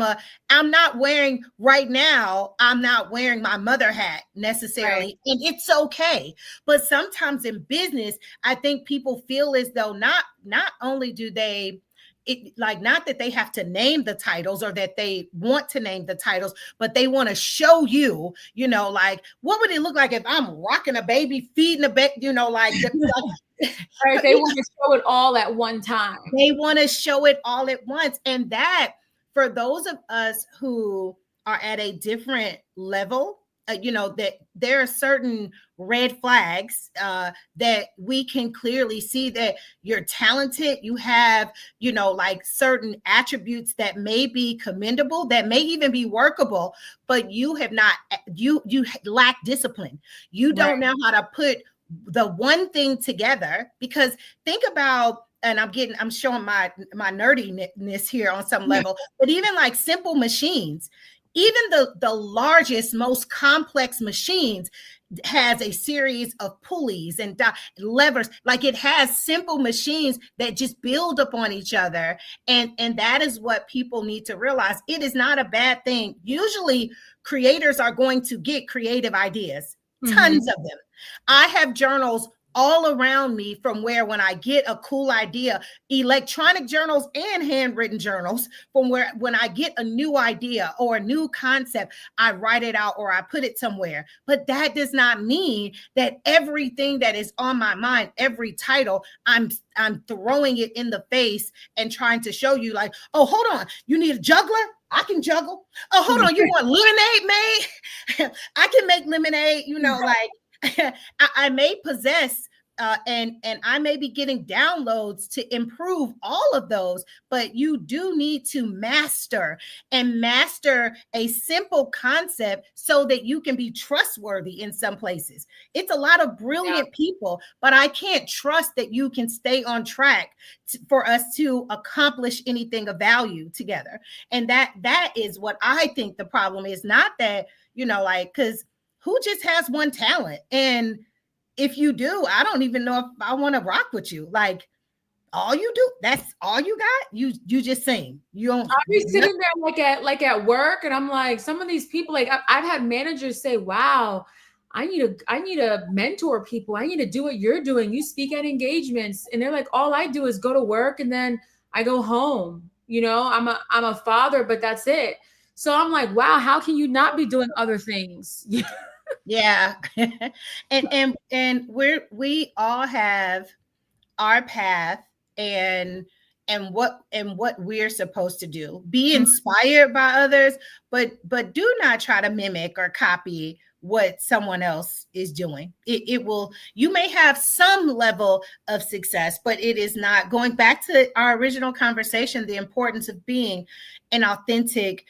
not wearing right now, I'm not wearing my mother hat necessarily, Right. and it's okay. But sometimes in business, I think people feel as though not only do they not that they have to name the titles or that they want to name the titles, but they want to show you, like, what would it look like if I'm rocking a baby, feeding a baby, like Right. They want to show it all at one time. They want to show it all at once. And that, for those of us who are at a different level, that there are certain red flags that we can clearly see that you're talented. You have, like, certain attributes that may be commendable, that may even be workable, but you have not, you lack discipline. You don't know how to put the one thing together. Because think about, and I'm showing my nerdiness here on some level, but even like simple machines, even the largest, most complex machines has a series of pulleys and levers. Like, it has simple machines that just build upon each other. And that is what people need to realize. It is not a bad thing. Usually creators are going to get creative ideas, tons of them. I have journals all around me from where, when I get a cool idea, electronic journals and handwritten journals, from where when I get a new idea or a new concept, I write it out or I put it somewhere. But that does not mean that everything that is on my mind, every title, I'm throwing it in the face and trying to show you, like, oh, hold on, you need a juggler? I can juggle. Oh, hold on, you want lemonade made? I can make lemonade, like, I may possess and I may be getting downloads to improve all of those, but you do need to master a simple concept so that you can be trustworthy in some places. It's a lot of brilliant people, but I can't trust that you can stay on track for us to accomplish anything of value together. And that is what I think the problem is. Not that, like, because who just has one talent? And if you do, I don't even know if I want to rock with you. Like, all you do, that's all you got. You just sing. You don't. I'll be sitting there like at work, and I'm like, some of these people, like, I've had managers say, "Wow, I need to mentor people. I need to do what you're doing. You speak at engagements," and they're like, "All I do is go to work, and then I go home. I'm a father, but that's it." So I'm like, wow, how can you not be doing other things? Yeah. and we all have our path and what we're supposed to do. Be inspired by others, but do not try to mimic or copy what someone else is doing. It will, you may have some level of success, but it is not, going back to our original conversation, the importance of being an authentic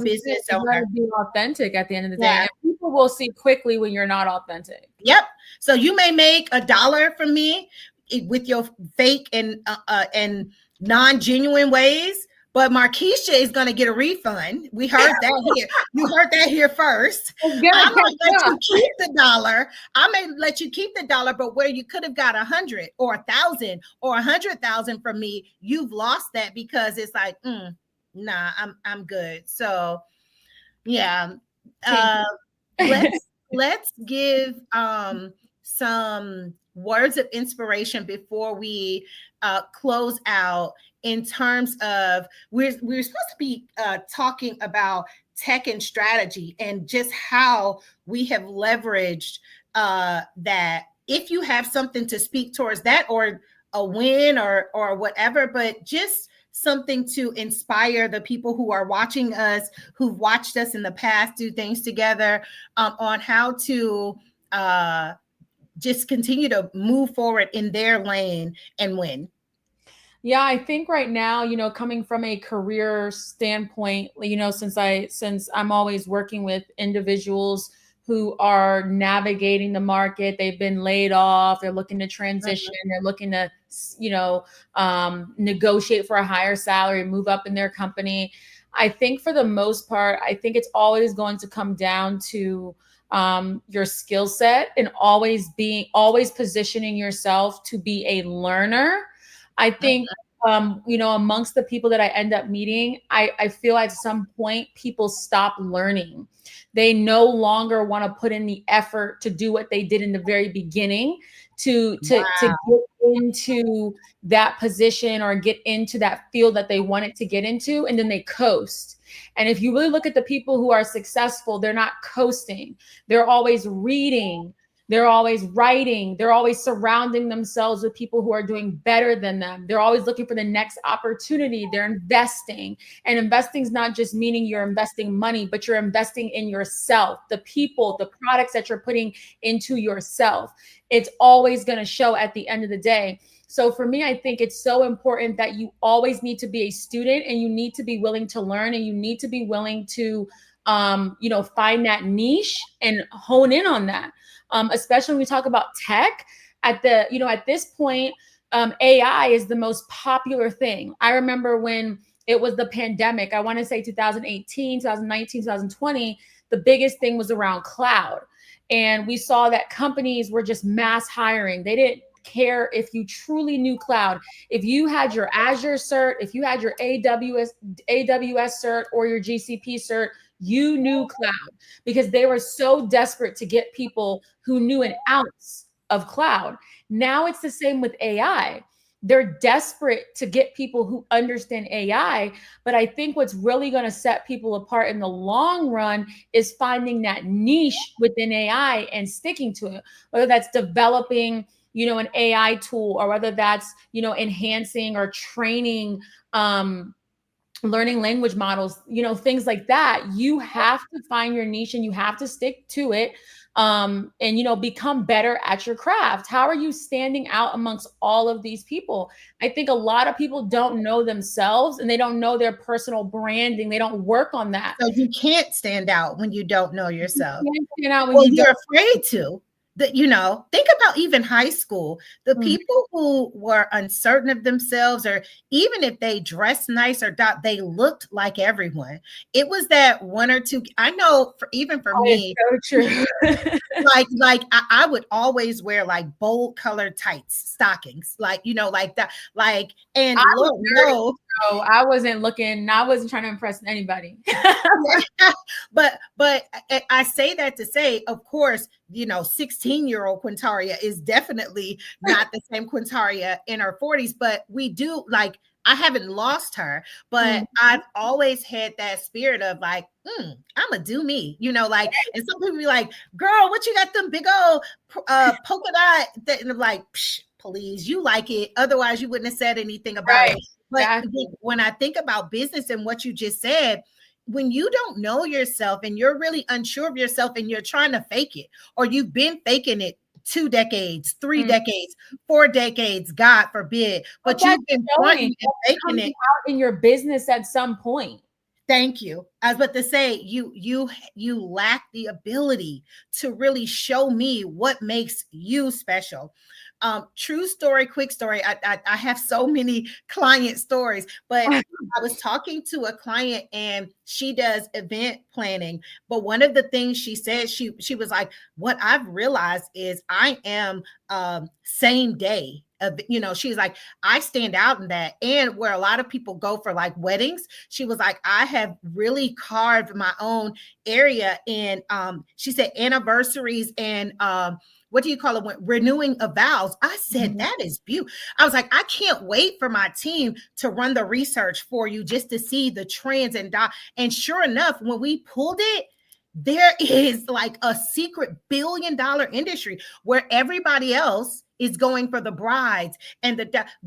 business owner. Be authentic at the end of the day. And people will see quickly when you're not authentic. Yep. So you may make $1 from me with your fake and non-genuine ways, but Markeisha is going to get a refund. We heard that here. You heard that here first. I might let you keep the $1. I may let you keep the $1, but where you could have got 100 or 1,000 or 100,000 from me, you've lost that because it's like, nah, I'm good. So yeah. Let's give some words of inspiration before we close out, in terms of, we're supposed to be talking about tech and strategy, and just how we have leveraged that. If you have something to speak towards that, or a win, or whatever, but just something to inspire the people who are watching us, who've watched us in the past do things together, on how to just continue to move forward in their lane and win. Yeah, I think right now, coming from a career standpoint, since I'm always working with individuals who are navigating the market, they've been laid off, they're looking to transition, they're looking to, negotiate for a higher salary, move up in their company. I think for the most part, I think it's always going to come down to your skill set and always positioning yourself to be a learner. I think, amongst the people that I end up meeting, I feel at some point people stop learning. They no longer want to put in the effort to do what they did in the very beginning to get into that position or get into that field that they wanted to get into, and then they coast. And if you really look at the people who are successful, they're not coasting. They're always reading. They're always writing. They're always surrounding themselves with people who are doing better than them. They're always looking for the next opportunity. They're investing. And investing is not just meaning you're investing money, but you're investing in yourself, the people, the products that you're putting into yourself. It's always going to show at the end of the day. So for me, I think it's so important that you always need to be a student, and you need to be willing to learn, and you need to be willing to, find that niche and hone in on that. Especially when we talk about tech at this point, AI is the most popular thing. I remember when it was the pandemic, I want to say 2018, 2019, 2020, the biggest thing was around cloud. And we saw that companies were just mass hiring. They didn't care if you truly knew cloud. If you had your Azure cert, if you had your AWS cert or your GCP cert, you knew cloud, because they were so desperate to get people who knew an ounce of cloud. Now it's the same with AI. They're desperate to get people who understand AI. But I think what's really going to set people apart in the long run is finding that niche within AI and sticking to it, whether that's developing, an AI tool, or whether that's, enhancing or training, learning language models, things like that. You have to find your niche and you have to stick to it, and become better at your craft. How are you standing out amongst all of these people? I think a lot of people don't know themselves, and they don't know their personal branding. They don't work on that. So you can't stand out when you don't know yourself. You can't stand out when Well, you you're don't. afraid to. That, think about even high school, the people who were uncertain of themselves, or even if they dressed nice or not, they looked like everyone. It was that one or two. I know, even for me, so true. I would always wear like bold colored tights, stockings, like that, and Lord knows. So I wasn't trying to impress anybody. but I say that to say, of course, 16-year-old Quintaria is definitely not the same Quintaria in her 40s, but we do, I haven't lost her, but I've always had that spirit of I'm gonna do me, and some people be like, girl, what you got them big old polka dot, and I'm like, please, you like it, otherwise you wouldn't have said anything about it. But exactly. When I think about business and what you just said, when you don't know yourself and you're really unsure of yourself and you're trying to fake it, or you've been faking it 2 decades, 3 decades, 4 decades, God forbid, but you've been fronting and faking it out in your business at some point. Thank you. I was about to say, you lack the ability to really show me what makes you special. True story, quick story. I have so many client stories, but I was talking to a client and she does event planning. But one of the things she said, she was like, what I've realized is I am same day. She's like, I stand out in that. And where a lot of people go for like weddings, she was like, I have really carved my own area in, she said, anniversaries and what do you call it? Renewing of vows. I said, that is beautiful. I was like, I can't wait for my team to run the research for you just to see the trends. And sure enough, when we pulled it, there is like a secret $1 billion industry where everybody else is going for the brides and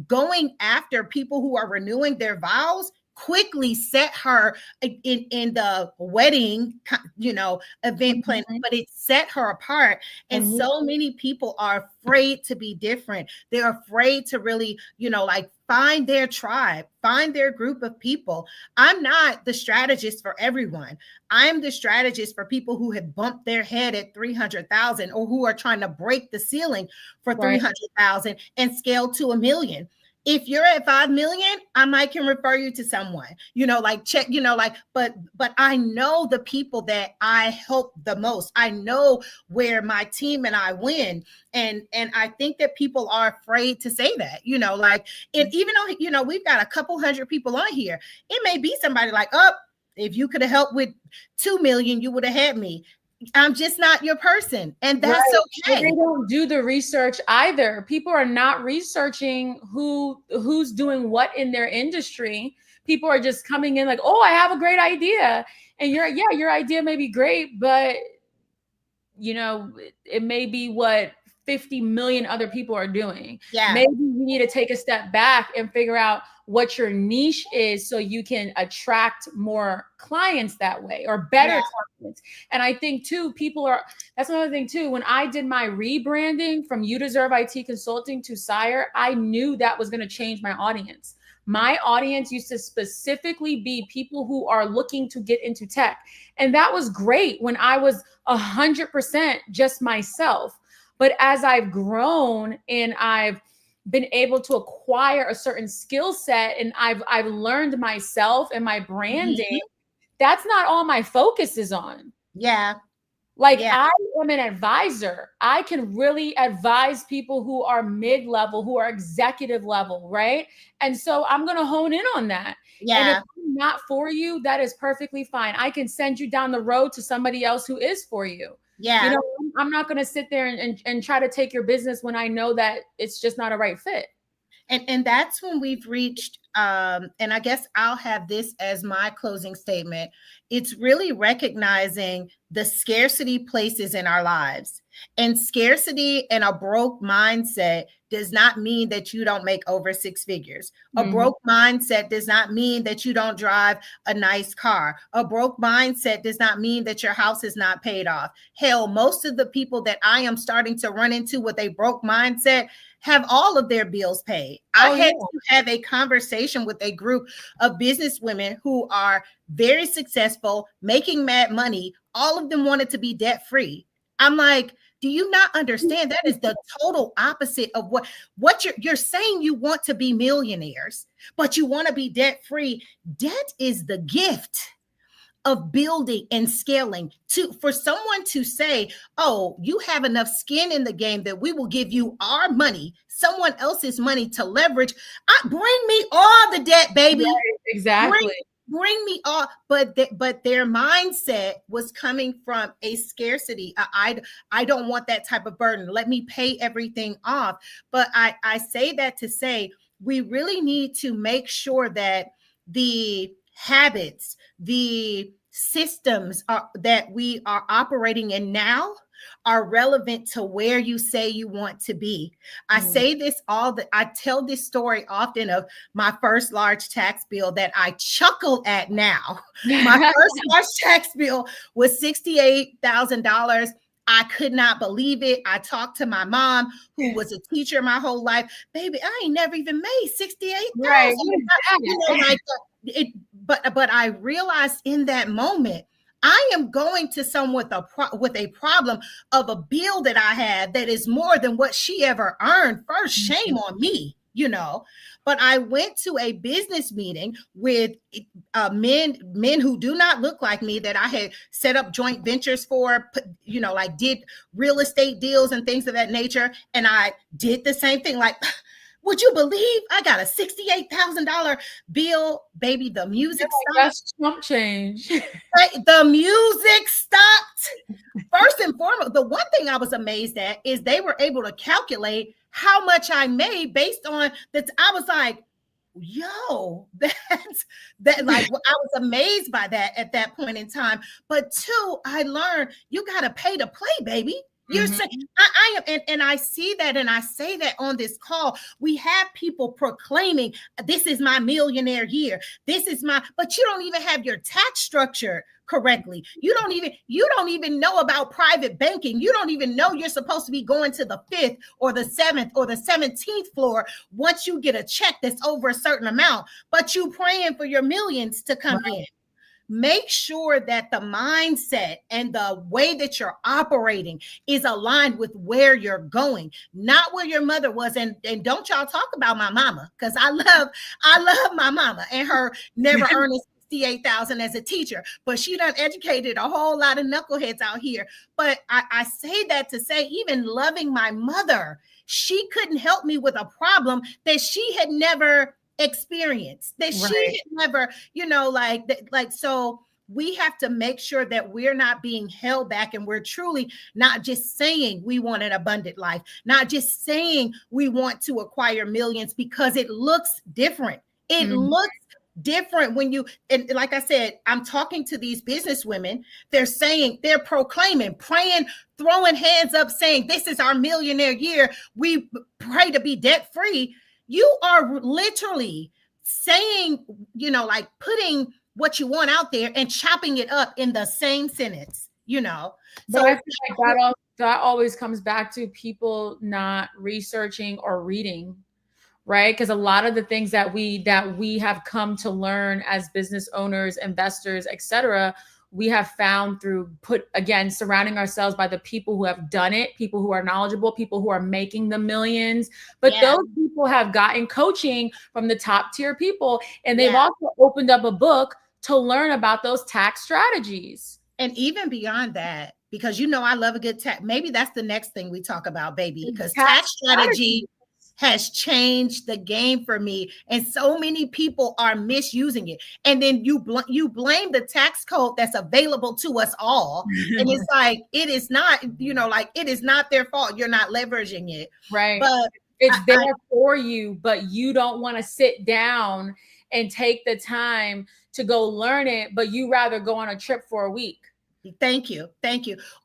going after people who are renewing their vows. quickly set her in the wedding, event plan, but it set her apart. And so many people are afraid to be different. They're afraid to really, like find their tribe, find their group of people. I'm not the strategist for everyone. I'm the strategist for people who have bumped their head at 300,000 or who are trying to break the ceiling for 300,000 and scale to 1 million. If you're at 5 million, I might can refer you to someone, check, but I know the people that I help the most. I know where my team and I win. And I think that people are afraid to say that, and even though, we've got a couple hundred people on here, it may be somebody like, oh, if you could have helped with 2 million, you would have had me. I'm just not your person. And that's okay. They don't do the research either. People are not researching who's doing what in their industry. People are just coming in like, oh, I have a great idea. And your idea may be great, but it may be what 50 million other people are doing. Yeah. Maybe you need to take a step back and figure out what your niche is so you can attract more clients that way, or better clients. And I think too, that's another thing too. When I did my rebranding from You Deserve IT Consulting to Sire, I knew that was going to change my audience. My audience used to specifically be people who are looking to get into tech. And that was great when I was 100% just myself. But as I've grown and I've been able to acquire a certain skill set and I've learned myself and my branding, that's not all my focus is on. Yeah. I am an advisor. I can really advise people who are mid-level, who are executive level, right? And so I'm going to hone in on that. Yeah. And if I'm not for you, that is perfectly fine. I can send you down the road to somebody else who is for you. Yeah. I'm not going to sit there and try to take your business when I know that it's just not a right fit. And that's when we've reached, and I guess I'll have this as my closing statement. It's really recognizing the scarcity places in our lives. And scarcity and a broke mindset does not mean that you don't make over 6 figures. A broke mindset does not mean that you don't drive a nice car. A broke mindset does not mean that your house is not paid off. Hell, most of the people that I am starting to run into with a broke mindset have all of their bills paid. I had to have a conversation with a group of business women who are very successful, making mad money. All of them wanted to be debt free. I'm like, do you not understand? That is the total opposite of what you're saying. You want to be millionaires, but you want to be debt free. Debt is the gift of building and scaling. For someone to say, oh, you have enough skin in the game that we will give you our money, someone else's money to leverage. Bring me all the debt, baby. Right, exactly. Bring me all, but their mindset was coming from a scarcity. I don't want that type of burden. Let me pay everything off. But I say that to say we really need to make sure that the habits, the systems that we are operating in now are relevant to where you say you want to be. I say this I tell this story often of my first large tax bill that I chuckle at now. My first large tax bill was $68,000. I could not believe it. I talked to my mom, who was a teacher my whole life. Baby, I ain't never even made $68,000. Right. But I realized in that moment, I am going to someone with a problem of a bill that I have that is more than what she ever earned. First, shame on me, But I went to a business meeting with men who do not look like me, that I had set up joint ventures for, did real estate deals and things of that nature. And I did the same thing. Like, would you believe I got a $68,000 bill, baby? The music stopped. That's Trump change. The music stopped. First and foremost, the one thing I was amazed at is they were able to calculate how much I made based on that. I was like, yo, I was amazed by that at that point in time. But two, I learned you got to pay to play, baby. You're saying I am, and I see that, and I say that on this call. We have people proclaiming, "This is my millionaire year. This is my," but you don't even have your tax structure correctly. You don't even know about private banking. You don't even know you're supposed to be going to the 5th or the 7th or the 17th floor once you get a check that's over a certain amount. But you praying for your millions to come in. Make sure that the mindset and the way that you're operating is aligned with where you're going, not where your mother was. And don't y'all talk about my mama, because I love my mama and her never earning 68,000 as a teacher, but she done educated a whole lot of knuckleheads out here. But I say that to say, even loving my mother, she couldn't help me with a problem that she had never experience, that she had never, so we have to make sure that we're not being held back, and we're truly not just saying we want an abundant life, not just saying we want to acquire millions, because it looks different. It looks different when you, and like I said, I'm talking to these business women. They're saying, they're proclaiming, praying, throwing hands up, saying, "This is our millionaire year. We pray to be debt free." You are literally saying, like putting what you want out there and chopping it up in the same sentence, But I feel like that always comes back to people not researching or reading, right? Because a lot of the things that we have come to learn as business owners, investors, etc., we have found through surrounding ourselves by the people who have done it, people who are knowledgeable, people who are making the millions. But those people have gotten coaching from the top tier people, and they've also opened up a book to learn about those tax strategies. And even beyond that, because I love a good tax. Maybe that's the next thing we talk about, baby, because tax strategy has changed the game for me, and so many people are misusing it. And then you blame the tax code that's available to us all, and it's like, it is not, it is not their fault. You're not leveraging it, right? But it's there for you, but you don't want to sit down and take the time to go learn it, but you rather go on a trip for a week. Thank you.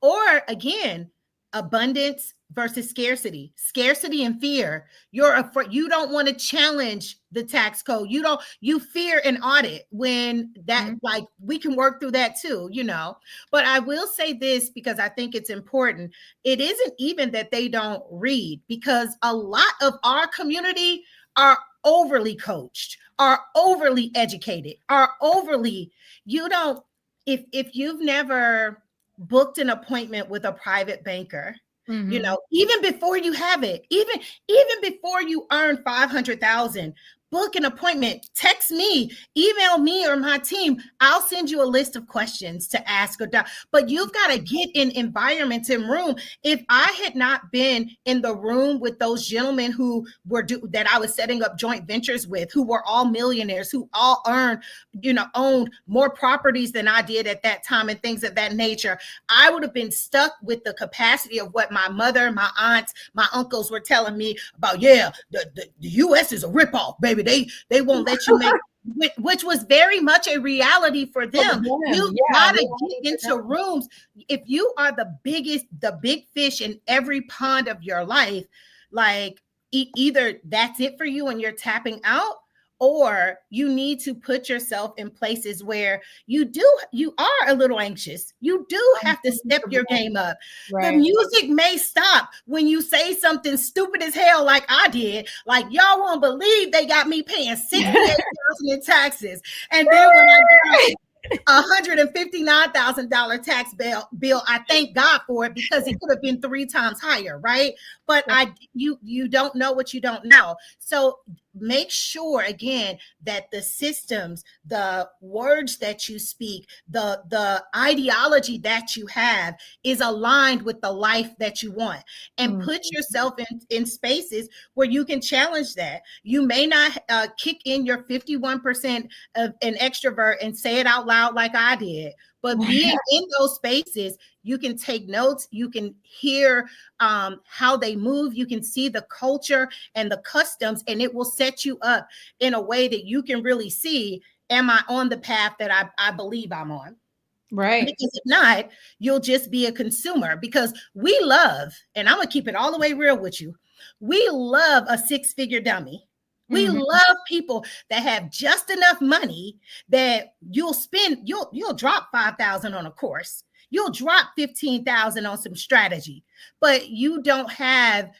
Or again, abundance versus scarcity and fear. You're afraid, you don't want to challenge the tax code. You fear an audit, when that like, we can work through that too, But I will say this, because I think it's important. It isn't even that they don't read, because a lot of our community are overly coached, are overly educated, are overly, if you've never booked an appointment with a private banker, even before you have it, even before you earn 500,000, book an appointment, text me, email me or my team. I'll send you a list of questions to ask. But you've got to get in environments and room. If I had not been in the room with those gentlemen who were that I was setting up joint ventures with, who were all millionaires, who all owned more properties than I did at that time and things of that nature, I would have been stuck with the capacity of what my mother, my aunts, my uncles were telling me about. The U.S. is a ripoff, baby. They won't let you make, which was very much a reality for them. You gotta get into rooms. If you are the big fish in every pond of your life, like, either that's it for you and you're tapping out, or you need to put yourself in places where you are a little anxious. You do have to step your game up. The music may stop when you say something stupid as hell, like I did. Like, y'all won't believe they got me paying $68,000 in taxes. And then when I got $159,000 tax bill, I thank God for it, because it could have been 3 times higher, right? But you don't know what you don't know. So make sure, again, that the systems, the words that you speak, the ideology that you have is aligned with the life that you want, and put yourself in spaces where you can challenge that. You may not kick in your 51% of an extrovert and say it out loud like I did, but being in those spaces, you can take notes, you can hear how they move, you can see the culture and the customs, and it will set you up in a way that you can really see, am I on the path that I believe I'm on? Right. Because if not, you'll just be a consumer. Because we love, and I'm going to keep it all the way real with you, we love a six-figure dummy. We love people that have just enough money that you'll drop 5,000 on a course. You'll drop 15,000 on some strategy, but you don't have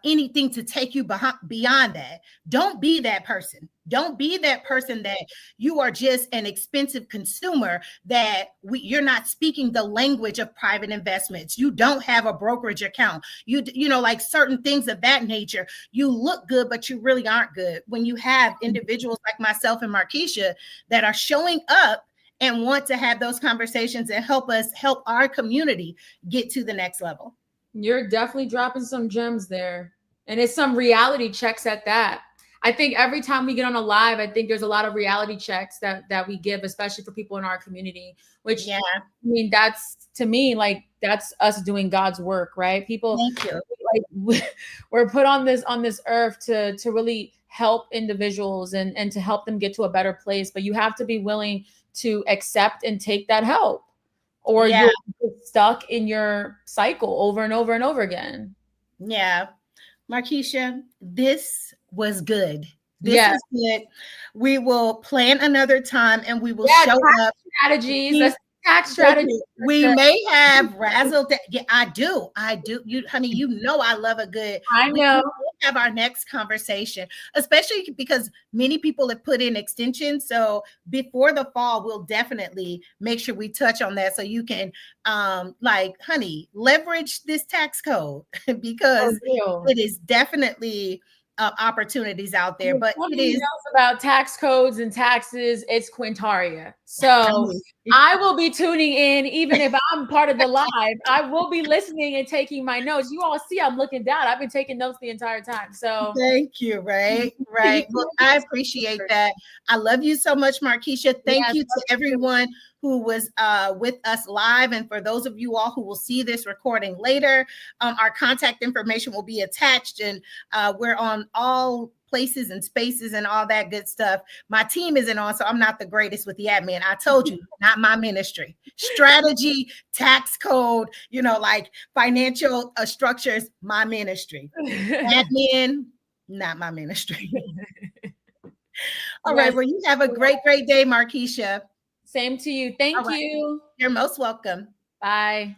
anything to take you beyond that. Don't be that person. Don't be that person that you are just an expensive consumer, that you're not speaking the language of private investments. You don't have a brokerage account. You know, like certain things of that nature. You look good, but you really aren't good. When you have individuals like myself and Markeisha that are showing up and want to have those conversations and help our community get to the next level. You're definitely dropping some gems there. And it's some reality checks at that. I think every time we get on a live, I think there's a lot of reality checks that we give, especially for people in our community, which, yeah, I mean, that's, to me, like, that's us doing God's work, right? People, thank you. Like, we're put on this earth to really help individuals and to help them get to a better place. But you have to be willing to accept and take that help, or Yeah. you're stuck in your cycle over and over and over again. Yeah. Markeisha, this was good. This was good. We will plan another time and we will show up. Strategies. Tax strategy. We may have razzled. Yeah, I do. You, honey, you know I love a good. I know. We'll have our next conversation, especially because many people have put in extensions. So before the fall, we'll definitely make sure we touch on that, so you can, like, honey, leverage this tax code because it is definitely opportunities out there. But it is about tax codes and taxes. It's Quintaria. So I will be tuning in, even if I'm part of the live. I will be listening and taking my notes. You all see I'm looking down. I've been taking notes the entire time. So thank you. Right. Well, I appreciate that. I love you so much, Markeisha. Thank you to everyone who was with us live. And for those of you all who will see this recording later, our contact information will be attached, and we're on all places and spaces and all that good stuff. My team isn't on, so I'm not the greatest with the admin. I told you, not my ministry. Strategy, tax code, you know, like financial structures, my ministry. Admin, not my ministry. All right. Well, you have a great day, Markeisha. Same to you. Thank you. You're most welcome. Bye.